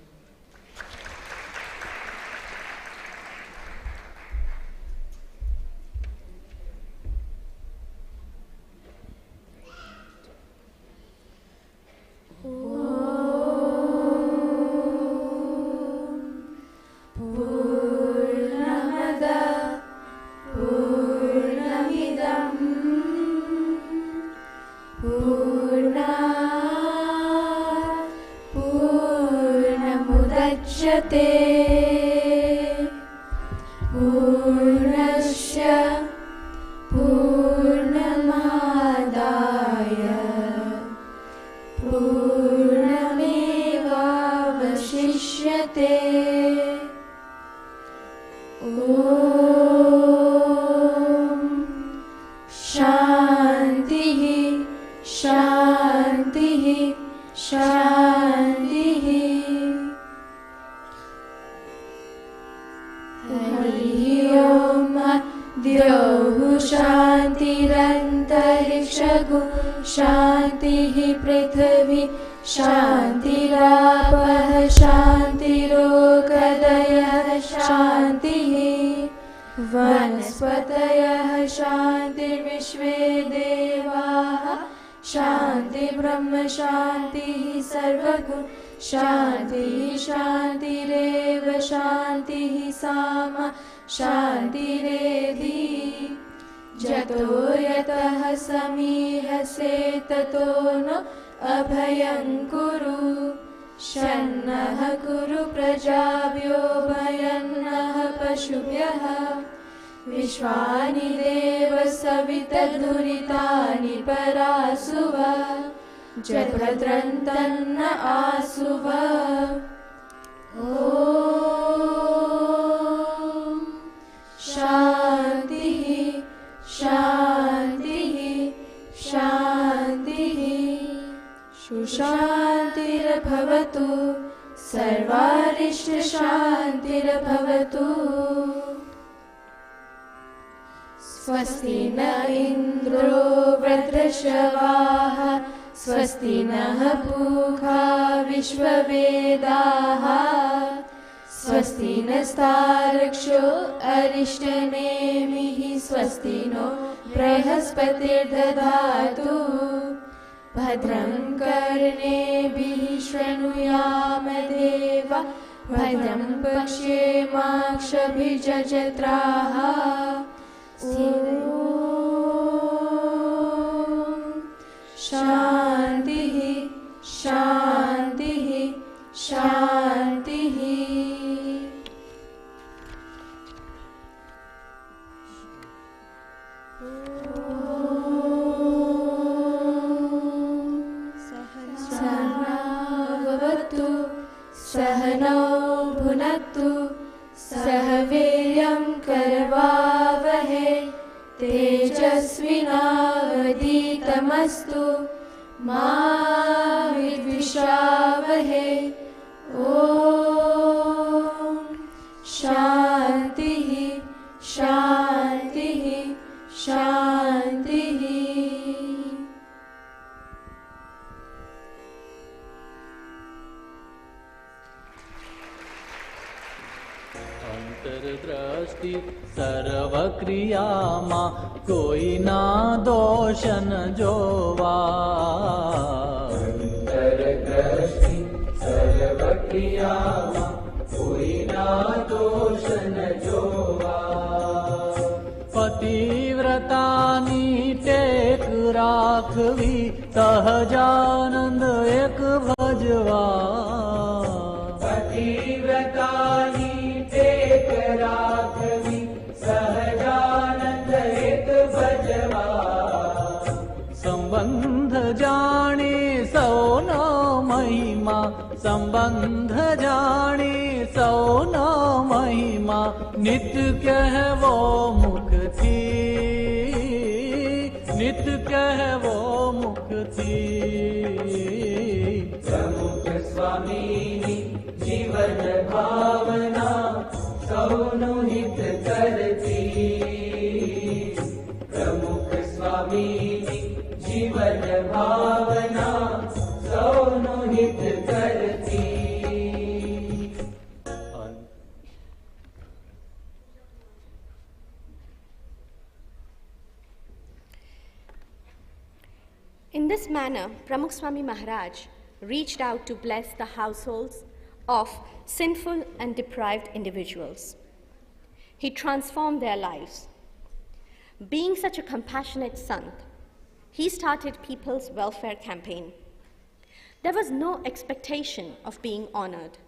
पूर्णस्य पूर्णमादाय पूर्णमेवावशिष्यते. ॐ शान्तिः शान्तिः शान्तिः. द्यौः शान्तिरन्तरिक्षगु शान्तिः पृथिवी शान्तिरापः शान्तिरोगदयः शान्तिः वनस्पतयः शान्तिर्विश्वे देवाः शान्तिर्ब्रह्म शान्तिः सर्वगुण शान्तिः शान्तिरेव शान्तिः सामा शान्तिरेधि जतो यतः समीहसे ततो न अभयं कुरु शन्नः कुरु प्रजाभ्यो भयन्नः पशुभ्यः विश्वानि देव सवितर्दुरितानि परासुव जभद्रन्तन्न आसुव ॐ शान्तिः शान्तिः शान्तिः सुशान्तिर्भवतु सर्वारिष्टशान्तिर्भवतु स्वस्ति न इन्द्रो वृत्रश्रवाः स्वस्ति नः पूषा विश्ववेदाः स्वस्ति नस्तार्क्ष्यो अरिष्टनेमिः स्वस्ति नो बृहस्पतिर्दधातु भद्रं कर्णेभिः शृणुयाम देवा भद्रं पश्येमाक्षभिजजत्राः ॐ शान्तिः शान्तिः शान्तिः सहनावतु सहनौ भुनक्तु सह वीर्यं करवावहै तेजस्विनावधीतमस्तु मा विद्विषावहै ॐ शान्तिः शान्तिः शान्तिः अंतर्दृष्टि सर्वक्रियामा कोई ना दोष न जोवा अंतर्दृष्टि सर्वक्रियामा कोई ना दोष न जोवा पतिव्रतानी टेक राखवी सहजानंद एक भजवा पतिव्रतानी टेक राखवी सहजानंद एक भजवा संबंध जाने सौनो महिमा संबंध जाने सौनो महिमा नित्य कहवो मुख थी नित्य कहवो मुख थी प्रमुख स्वामी जीवन भावना सौनु हित करती प्रमुख स्वामी जीवन भावना सौनु हित करती In this manner, Pramukh Swami Maharaj reached out to bless the households of sinful and deprived individuals. He transformed their lives. Being such a compassionate sant, he started People's Welfare Campaign. There was no expectation of being honored.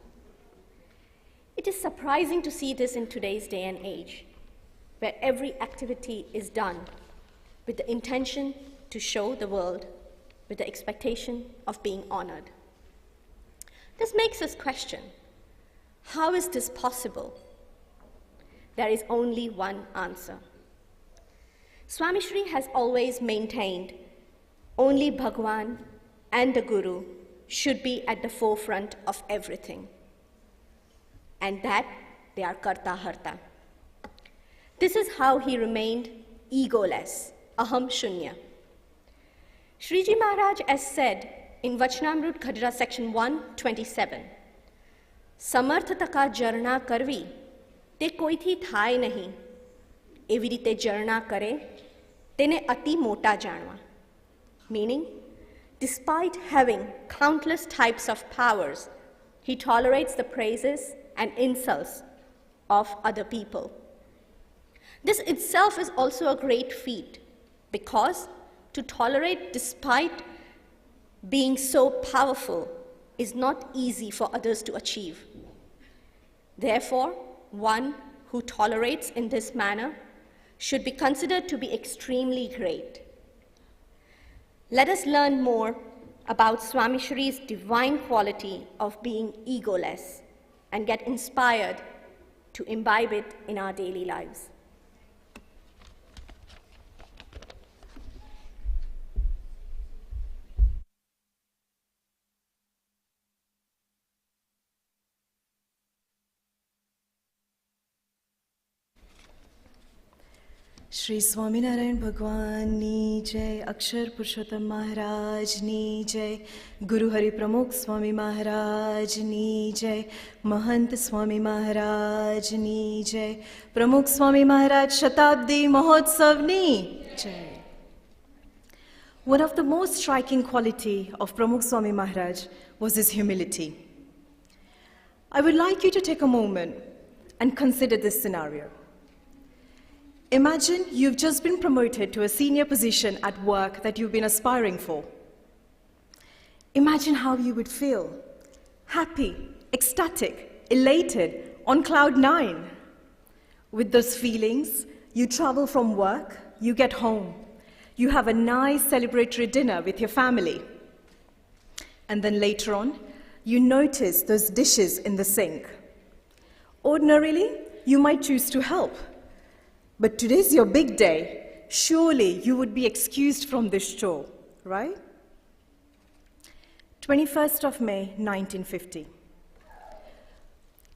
It is surprising to see this in today's day and age, where every activity is done with the intention to show the world, with the expectation of being honored. This makes us question, how is this possible? There is only one answer. Swami Shri has always maintained only Bhagwan and the Guru should be at the forefront of everything, and that they are Karta Harta. This is how he remained egoless, Aham Shunya. Shriji Maharaj has said in Vachanamrut Khadra section 127, समर्थता का जरना करवी ते कोई थी थाय नहीं એવી રીતે જળના કરે તેને અતિ મોટા જાણવા. Meaning, despite having countless types of powers, he tolerates the praises and insults of other people. This itself is also a great feat, because to tolerate despite being so powerful is not easy for others to achieve. Therefore, one who tolerates in this manner should be considered to be extremely great. Let us learn more about Swami Shri's divine quality of being egoless and get inspired to imbibe it in our daily lives. Shri Swaminarayan भगवाननी जय, अक्षर पुरुषोत्तम महाराजनी जय, गुरु हरि प्रमुख स्वामी महाराजनी जय, महंत स्वामी महाराजनी जय, प्रमुख स्वामी महाराज शताब्दी महोत्सवनी जय. One of the most striking quality of Pramukh Swami Maharaj was his humility. I would like you to take a moment and consider this scenario. Imagine you've just been promoted to a senior position at work that you've been aspiring for. Imagine how you would feel. Happy, ecstatic, elated, on cloud 9. With those feelings, you travel from work, you get home. You have a nice celebratory dinner with your family. And then later on, you notice those dishes in the sink. Ordinarily, you might choose to help. But today's your big day. Surely you would be excused from this chore, right? 21st of May, 1950.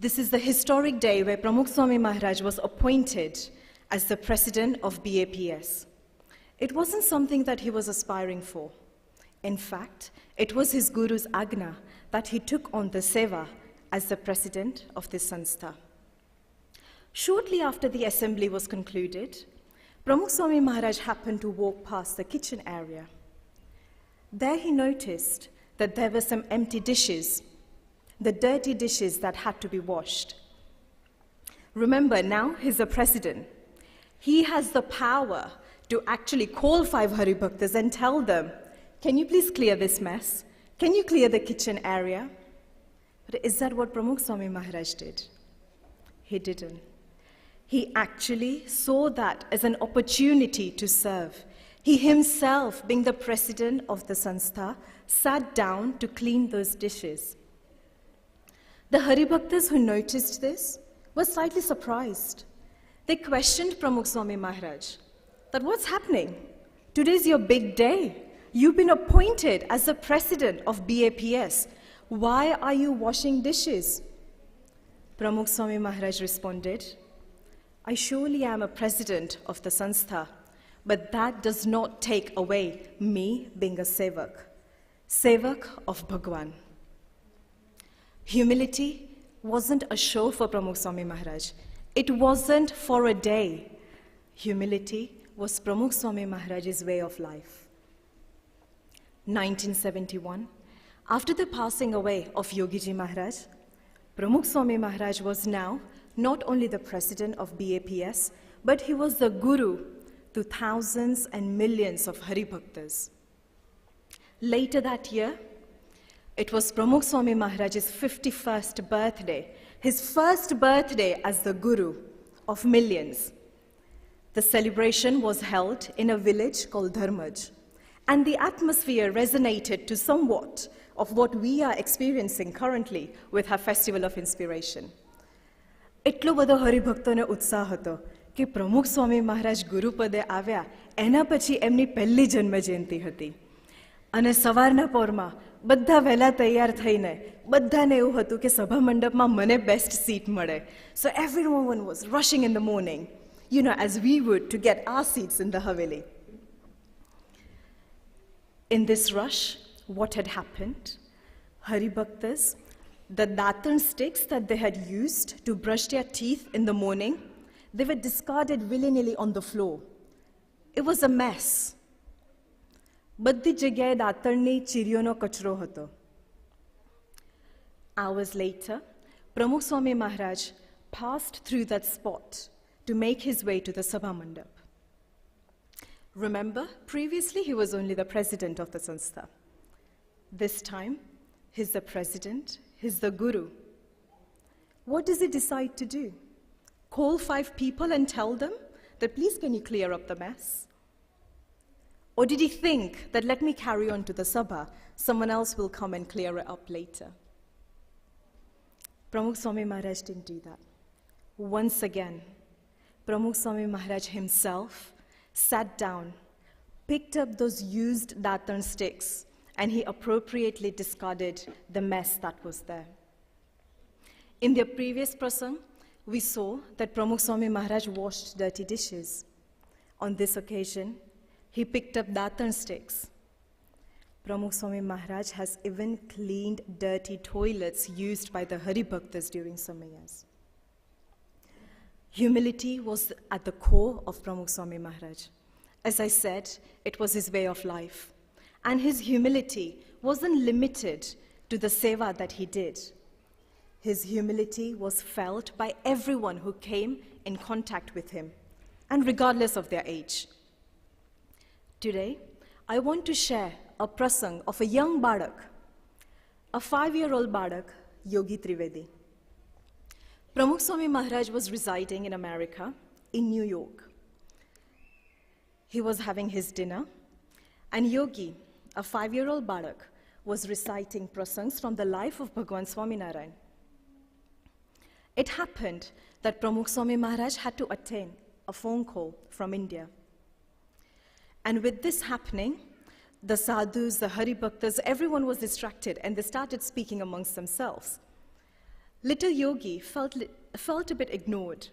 This is the historic day where Pramukh Swami Maharaj was appointed as the president of BAPS. It wasn't something that he was aspiring for. In fact, it was his guru's agna that he took on the seva as the president of this sanstha. Shortly after the assembly was concluded, Pramukh Swami Maharaj happened to walk past the kitchen area. There he noticed that there were some empty dishes, the dirty dishes that had to be washed. Remember, now he's the president. He has the power to actually call 5 Hari Bhaktas and tell them, can you please clear this mess? Can you clear the kitchen area? But is that what Pramukh Swami Maharaj did? He didn't. He actually saw that as an opportunity to serve. He himself, being the president of the sanstha, sat down to clean those dishes. The Haribhaktas who noticed this were slightly surprised. They questioned Pramukh Swami Maharaj that what's happening? Today's your big day. You've been appointed as the president of BAPS. Why are you washing dishes? Pramukh Swami Maharaj responded, I surely am a president of the sanstha, but that does not take away me being a sevak of Bhagwan. Humility wasn't a show for Pramukh Swami Maharaj. It wasn't for a day. Humility was Pramukh Swami Maharaj's way of life. 1971, after the passing away of Yogiji Maharaj, Pramukh Swami Maharaj was now not only the president of BAPS, but he was the guru to thousands and millions of Hari Bhaktas. Later that year, it was Pramukh Swami Maharaj's 51st birthday, his first birthday as the guru of millions. The celebration was held in a village called Dharmaj, and the atmosphere resonated to somewhat of what we are experiencing currently with our Festival of Inspiration. એટલો બધો હરિભક્તોને ઉત્સાહ હતો કે પ્રમુખ સ્વામી મહારાજ ગુરુપદે આવ્યા એના પછી એમની પહેલી જન્મજયંતિ હતી અને સવારના પોરમાં બધા વહેલા તૈયાર થઈને બધાને એવું હતું કે સભા મંડપમાં મને બેસ્ટ સીટ મળે. So everyone was rushing in the morning, as we would, to get our seats in the Haveli. In this rush, what had happened? Hari Bhaktas, the datan sticks that they had used to brush their teeth in the morning, They were discarded willy-nilly on the floor. It was a mess. બધી જગ્યાએ દાતરણી ચીરીઓનો કચરો હતો. Hours later, Pramukh Swami Maharaj passed through that spot to make his way to the Sabha Mandap. Remember, previously he was only the president of the Sanstha. This time, he's the president, he's the guru. What does he decide to do? Call 5 people and tell them that please can you clear up the mess? Or did he think that let me carry on to the Sabha, someone else will come and clear it up later? Pramukh Swami Maharaj didn't do that. Once again, Pramukh Swami Maharaj himself sat down, picked up those used datan sticks, and he appropriately discarded the mess that was there. In their previous prasang, we saw that Pramukh Swami Maharaj washed dirty dishes. On this occasion, he picked up datan sticks. Pramukh Swami Maharaj has even cleaned dirty toilets used by the Hari Bhaktas during Samayas. Humility was at the core of Pramukh Swami Maharaj. As I said, it was his way of life. And his humility wasn't limited to the seva that he did. His humility was felt by everyone who came in contact with him, and regardless of their age. Today, I want to share a prasang of a young barak, a 5-year-old barak, Yogi Trivedi. Pramukh Swami Maharaj was residing in America, in New York. He was having his dinner, and Yogi, a 5-year-old barak, was reciting prasangs from the life of Bhagwan Swaminarayan. It happened that Pramukh Swami Maharaj had to attend a phone call from India. And with this happening, the sadhus, the Hari Bhaktas, everyone was distracted and they started speaking amongst themselves. Little Yogi felt a bit ignored.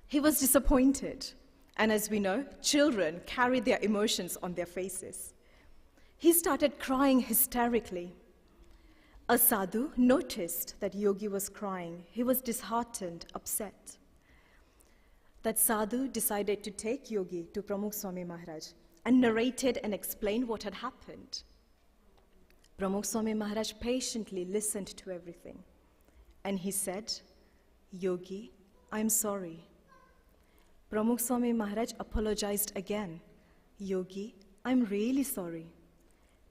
He was disappointed. And as we know, children carry their emotions on their faces. He started crying hysterically. A sadhu noticed that Yogi was crying. He was disheartened, upset. That sadhu decided to take Yogi to Pramukh Swami Maharaj and narrated and explained what had happened. Pramukh Swami Maharaj patiently listened to everything. And he said, Yogi, I'm sorry. Pramukh Swami Maharaj apologized again. Yogi, I'm really sorry.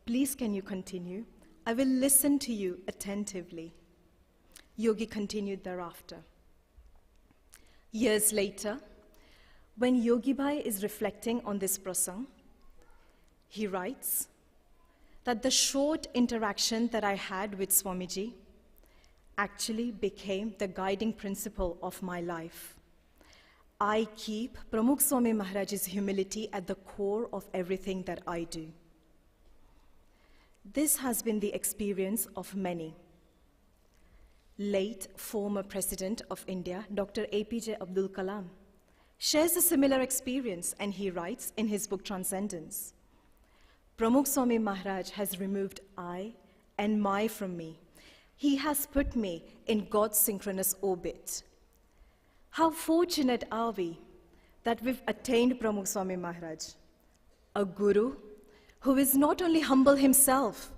Please can you continue? I will listen to you attentively. Yogi continued thereafter. Years later, when Yogi Bhai is reflecting on this prasang, he writes that the short interaction that I had with Swamiji actually became the guiding principle of my life. I keep Pramukh Swami Maharaj's humility at the core of everything that I do. This has been the experience of many. Late former President of India, Dr. APJ Abdul Kalam, shares a similar experience, and he writes in his book Transcendence, Pramukh Swami Maharaj has removed I and my from me. He has put me in God's synchronous orbit. How fortunate are we that we've attained Pramukh Swami Maharaj, a guru who is not only humble himself,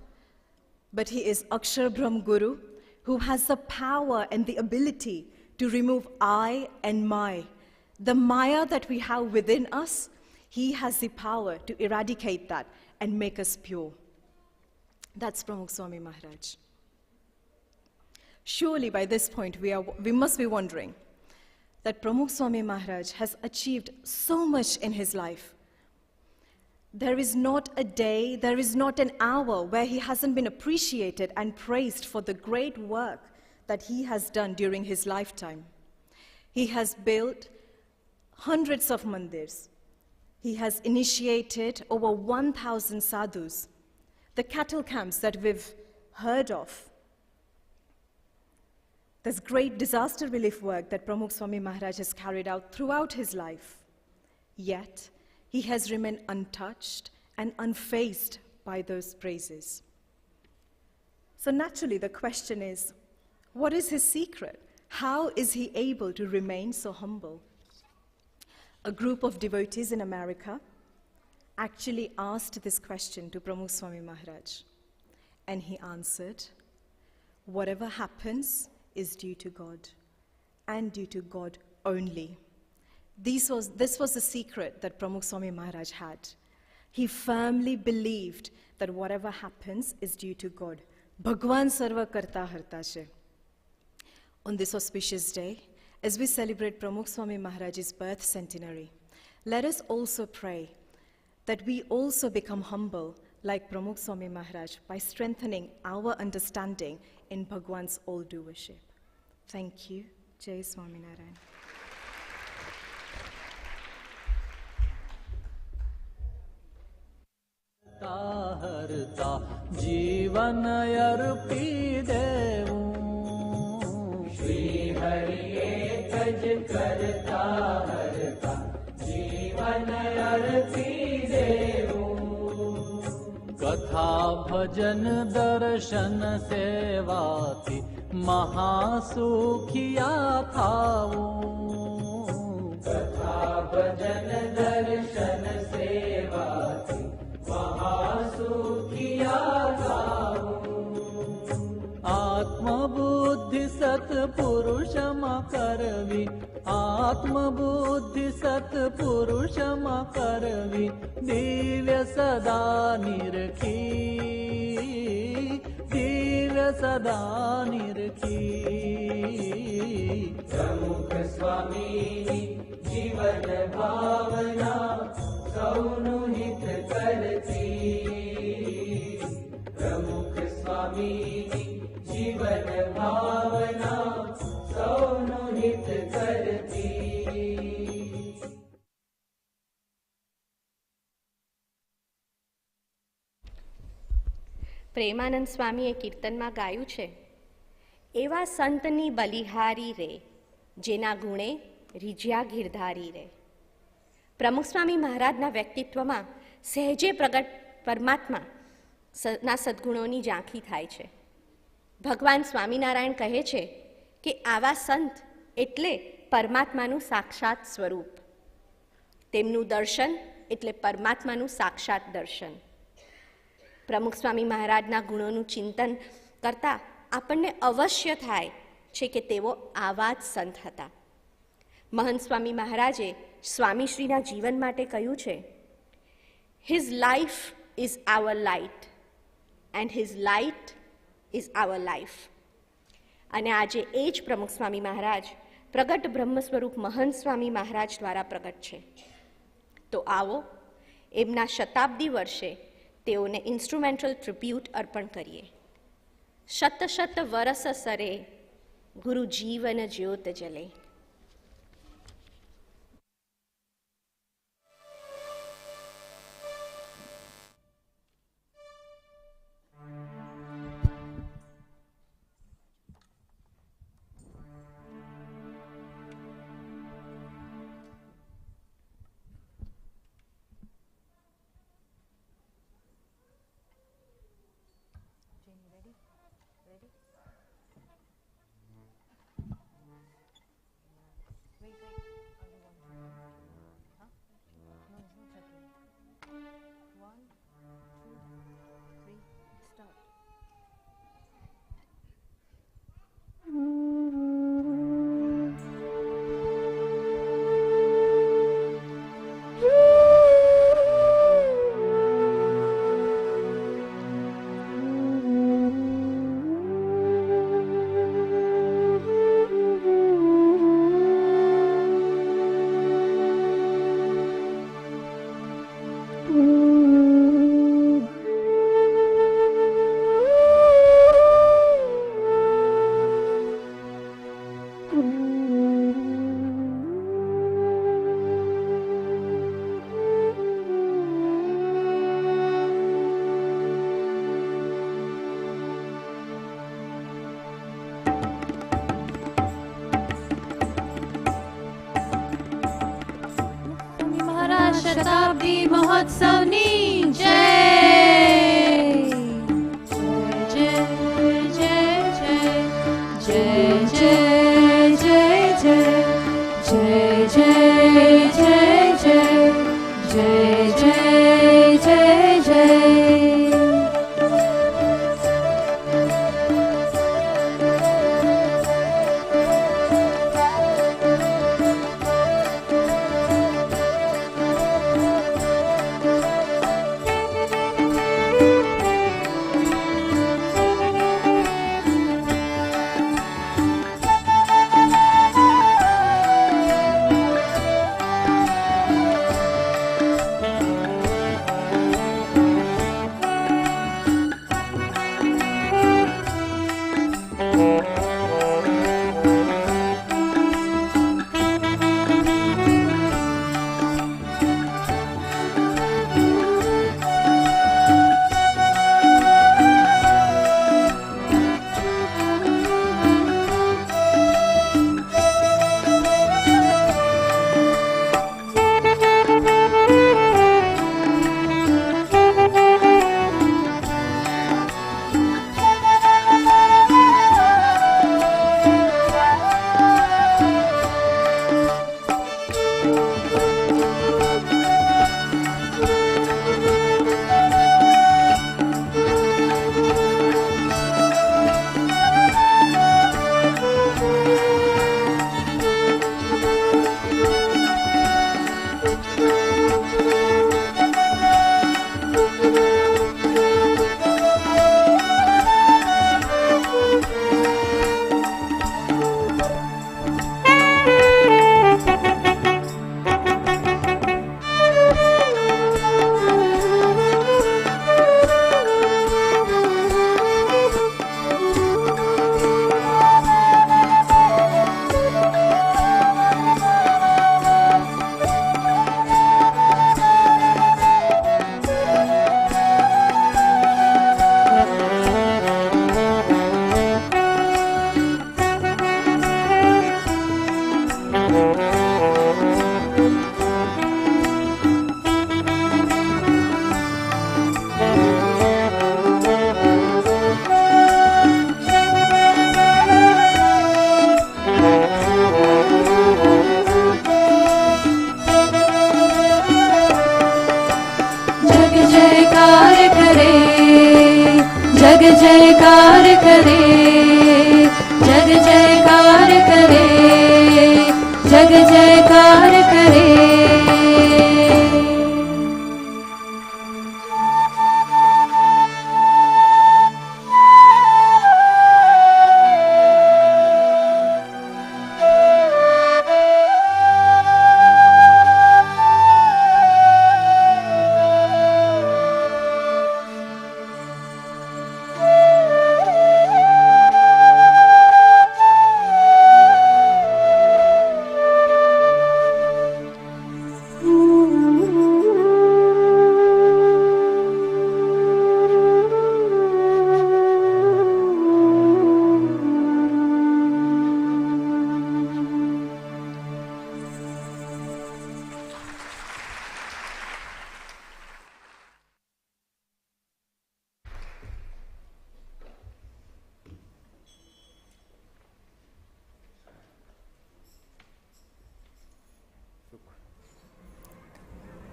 but he is Akshar Brahm Guru, who has the power and the ability to remove I and my. The Maya that we have within us, he has the power to eradicate that and make us pure. That's Pramukh Swami Maharaj. Surely by this point we must be wondering that Pramukh Swami Maharaj has achieved so much in his life. There is not a day, there is not an hour where he hasn't been appreciated and praised for the great work that he has done during his lifetime. He has built hundreds of mandirs. He has initiated over 1,000 sadhus. The cattle camps that we've heard of. There's great disaster relief work that Pramukh Swami Maharaj has carried out throughout his life. Yet, he has remained untouched and unfazed by those praises. So naturally, the question is, what is his secret? How is he able to remain so humble? A group of devotees in America actually asked this question to Pramukh Swami Maharaj. And he answered, whatever happens is due to God, and due to God only. This was the secret that Pramukh Swami Maharaj had. He firmly believed that whatever happens is due to God. Bhagwan sarva karta harta che. On this auspicious day, as we celebrate Pramukh Swami Maharaj's birth centenary, let us also pray that we also become humble like Pramukh Swami Maharaj by strengthening our understanding in Bhagwan's all-doership. Thank you. Jai Swami Narayan. हरता जीवन अर्पी देऊं श्री हरि एकज करता हरता जीवन अर्पी देऊं कथा भजन दर्शन सेवाति महासुखिया थाऊं कथा भजन दर्शन सेवाति महासुखिया आत्मबुद्धि सत्पुरुषमा करवी आत्मबुद्धि सत्पुरुषमा करवी दिव्य सदा निरखी दिव्य सदा निरखी प्रमुख स्वामी जीवन भावना सौनु हित करती प्रमुख स्वामी जीवन भावना सौनु हित करती પ્રેમાનંદ સ્વામીએ કીર્તનમાં ગાયું છે, એવા સંતની બલિહારી રે જેના ગુણે રીઝ્યા ગિરધારી રે. પ્રમુખ સ્વામી મહારાજના વ્યક્તિત્વમાં સહેજે પ્રગટ પરમાત્માના સદ્ગુણોની ઝાંખી થાય છે. ભગવાન સ્વામિનારાયણ કહે છે કે આવા સંત એટલે પરમાત્માનું સાક્ષાત સ્વરૂપ. તેમનું દર્શન એટલે પરમાત્માનું સાક્ષાત દર્શન. પ્રમુખ સ્વામી મહારાજના ગુણોનું ચિંતન કરતાં આપણને અવશ્ય થાય છે કે તેઓ આવા જ સંત હતા. મહંત સ્વામી મહારાજે સ્વામીશ્રીના જીવન માટે કહ્યું છે, his life is our light and his light is our life. અને આજે એ જ પ્રમુખ સ્વામી મહારાજ પ્રગટ બ્રહ્મ સ્વરૂપ મહંત સ્વામી મહારાજ દ્વારા પ્રગટ છે. તો આવો એમના શતાબ્દી વર્ષે તેઓને ઇન્સ્ટ્રુમેન્ટલ ટ્રિબ્યુટ અર્પણ કરીએ. શત શત વરસ સરે ગુરુ જીવન જ્યોત જલે. शताब्दी महोत्सवनी जय जय जय जय जय जय करे, जग जयकार करे, जग जयकार करे।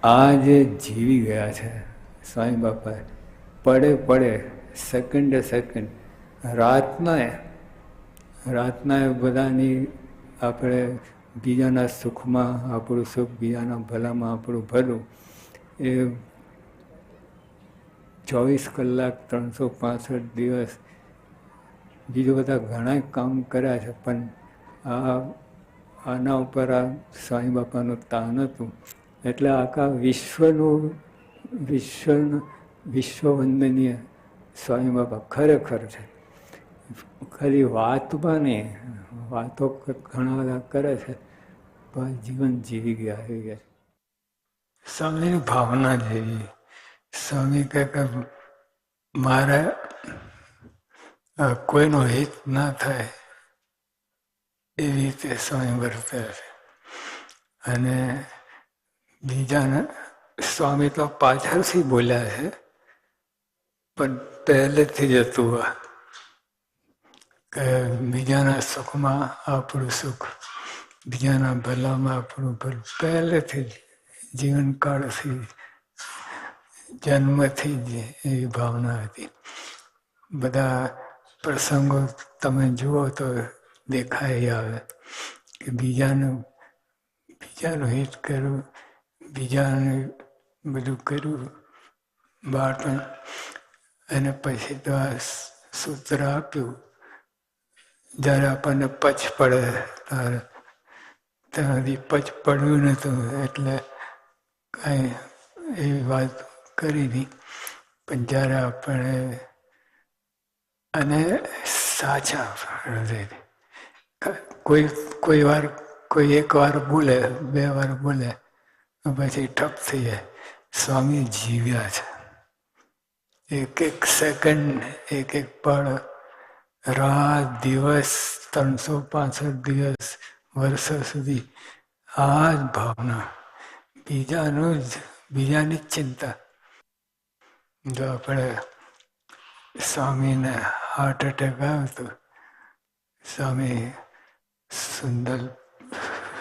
આ જે જીવી ગયા છે સ્વામી બાપા, પડે પડે સેકન્ડે સેકન્ડ, રાતના બધાની આપણે બીજાના સુખમાં આપણું સુખ, બીજાના ભલામાં આપણું ભલું, એ 24 કલાક 365 દિવસ બીજું બધા ઘણા કામ કર્યા છે, પણ આના ઉપર આ સ્વામી બાપાનું તાન હતું. એટલે આખા વિશ્વવંદનીય સ્વામી બાપા ખરેખર છે. ખાલી વાતમાં નહીં, વાતો ઘણા બધા કરે છે, પણ જીવન જીવી ગયા. સ્વામીની ભાવના જેવી. સ્વામી કહે કે મારે કોઈનું હિત ના થાય એવી રીતે સ્વામી વર્તે છે. અને બીજાને સ્વામી તો પાછળથી બોલ્યા છે, પણ પહેલેથી જ હતું કે બીજાના સુખમાં આપણું સુખ, બીજાના ભલામાં આપણું ભલું. પહેલેથી જ જીવનકાળથી, જન્મથી જ એવી ભાવના હતી. બધા પ્રસંગો તમે જુઓ તો દેખાઈ આવે કે બીજાનું હિત કરવું, બીજાને બધું કર્યું બાળપણ. અને પછી તો આ સૂત્ર આપ્યું, જ્યારે આપણને પચ પડે ત્યાંથી પચ પડ્યું નહોતું, એટલે કાંઈ એવી વાત કરી નહીં. પણ જ્યારે આપણે અને સાચા હૃદયથી, કોઈ એક વાર બોલે, 2 વાર બોલે પછી ઠપ થઈ જાય. સ્વામી જીવ્યા છે. એક એક સેકન્ડ, એક એક પળ, રાત દિવસ, 365 દિવસ, વર્ષો સુધી આ જ ભાવના, બીજાની જ ચિંતા. જો આપણે સ્વામીને હાર્ટ એટેક આવ્યો હતો, સ્વામી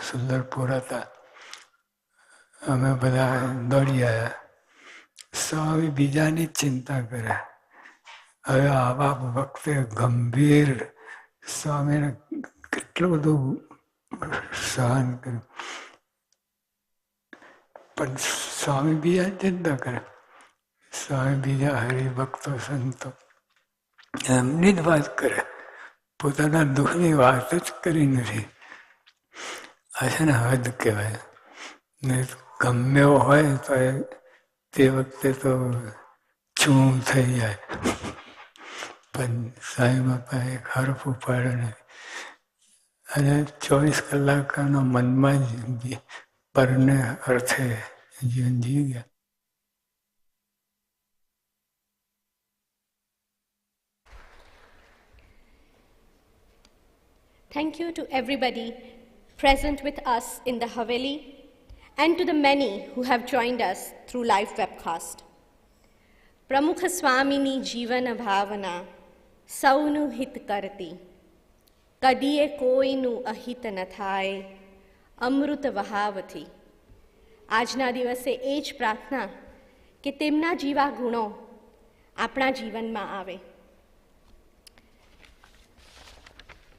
સુંદરપુર હતા, અમે બધા દોડી આવ્યા. સ્વામી બીજાની ચિંતા કરે. હવે આવા વખતે ગંભીર સ્વામીને કેટલું બધું સહન કર્યું, પણ સ્વામી બીજાની ચિંતા કરે. સ્વામી બીજા હરિભક્તો, સંતો એમની જ વાત કરે, પોતાના દુઃખની વાત જ કરી નથી. આ છે ને હદ કહેવાય. ને ગમે એવો હોય તો તે વખતે તો ચૂમ થઈ જાય, પણ સ્વામી બાપા એક હરફ ઉપાડ્યો નથી. અને 24 કલાકના મનમાં જ પરને અર્થે જીવન જીવી ગયા. Thank you to everybody present with us in the Haveli and to the many who have joined us through live webcast. Pramukh Swamini Jivana Bhavana Saunu Hit Karti Kadiye Koinu Ahit Na Thai Amrut Vahavathi. આજના દિવસે એ જ પ્રાર્થના કે તેમના જેવા ગુણો આપણા જીવનમાં આવે.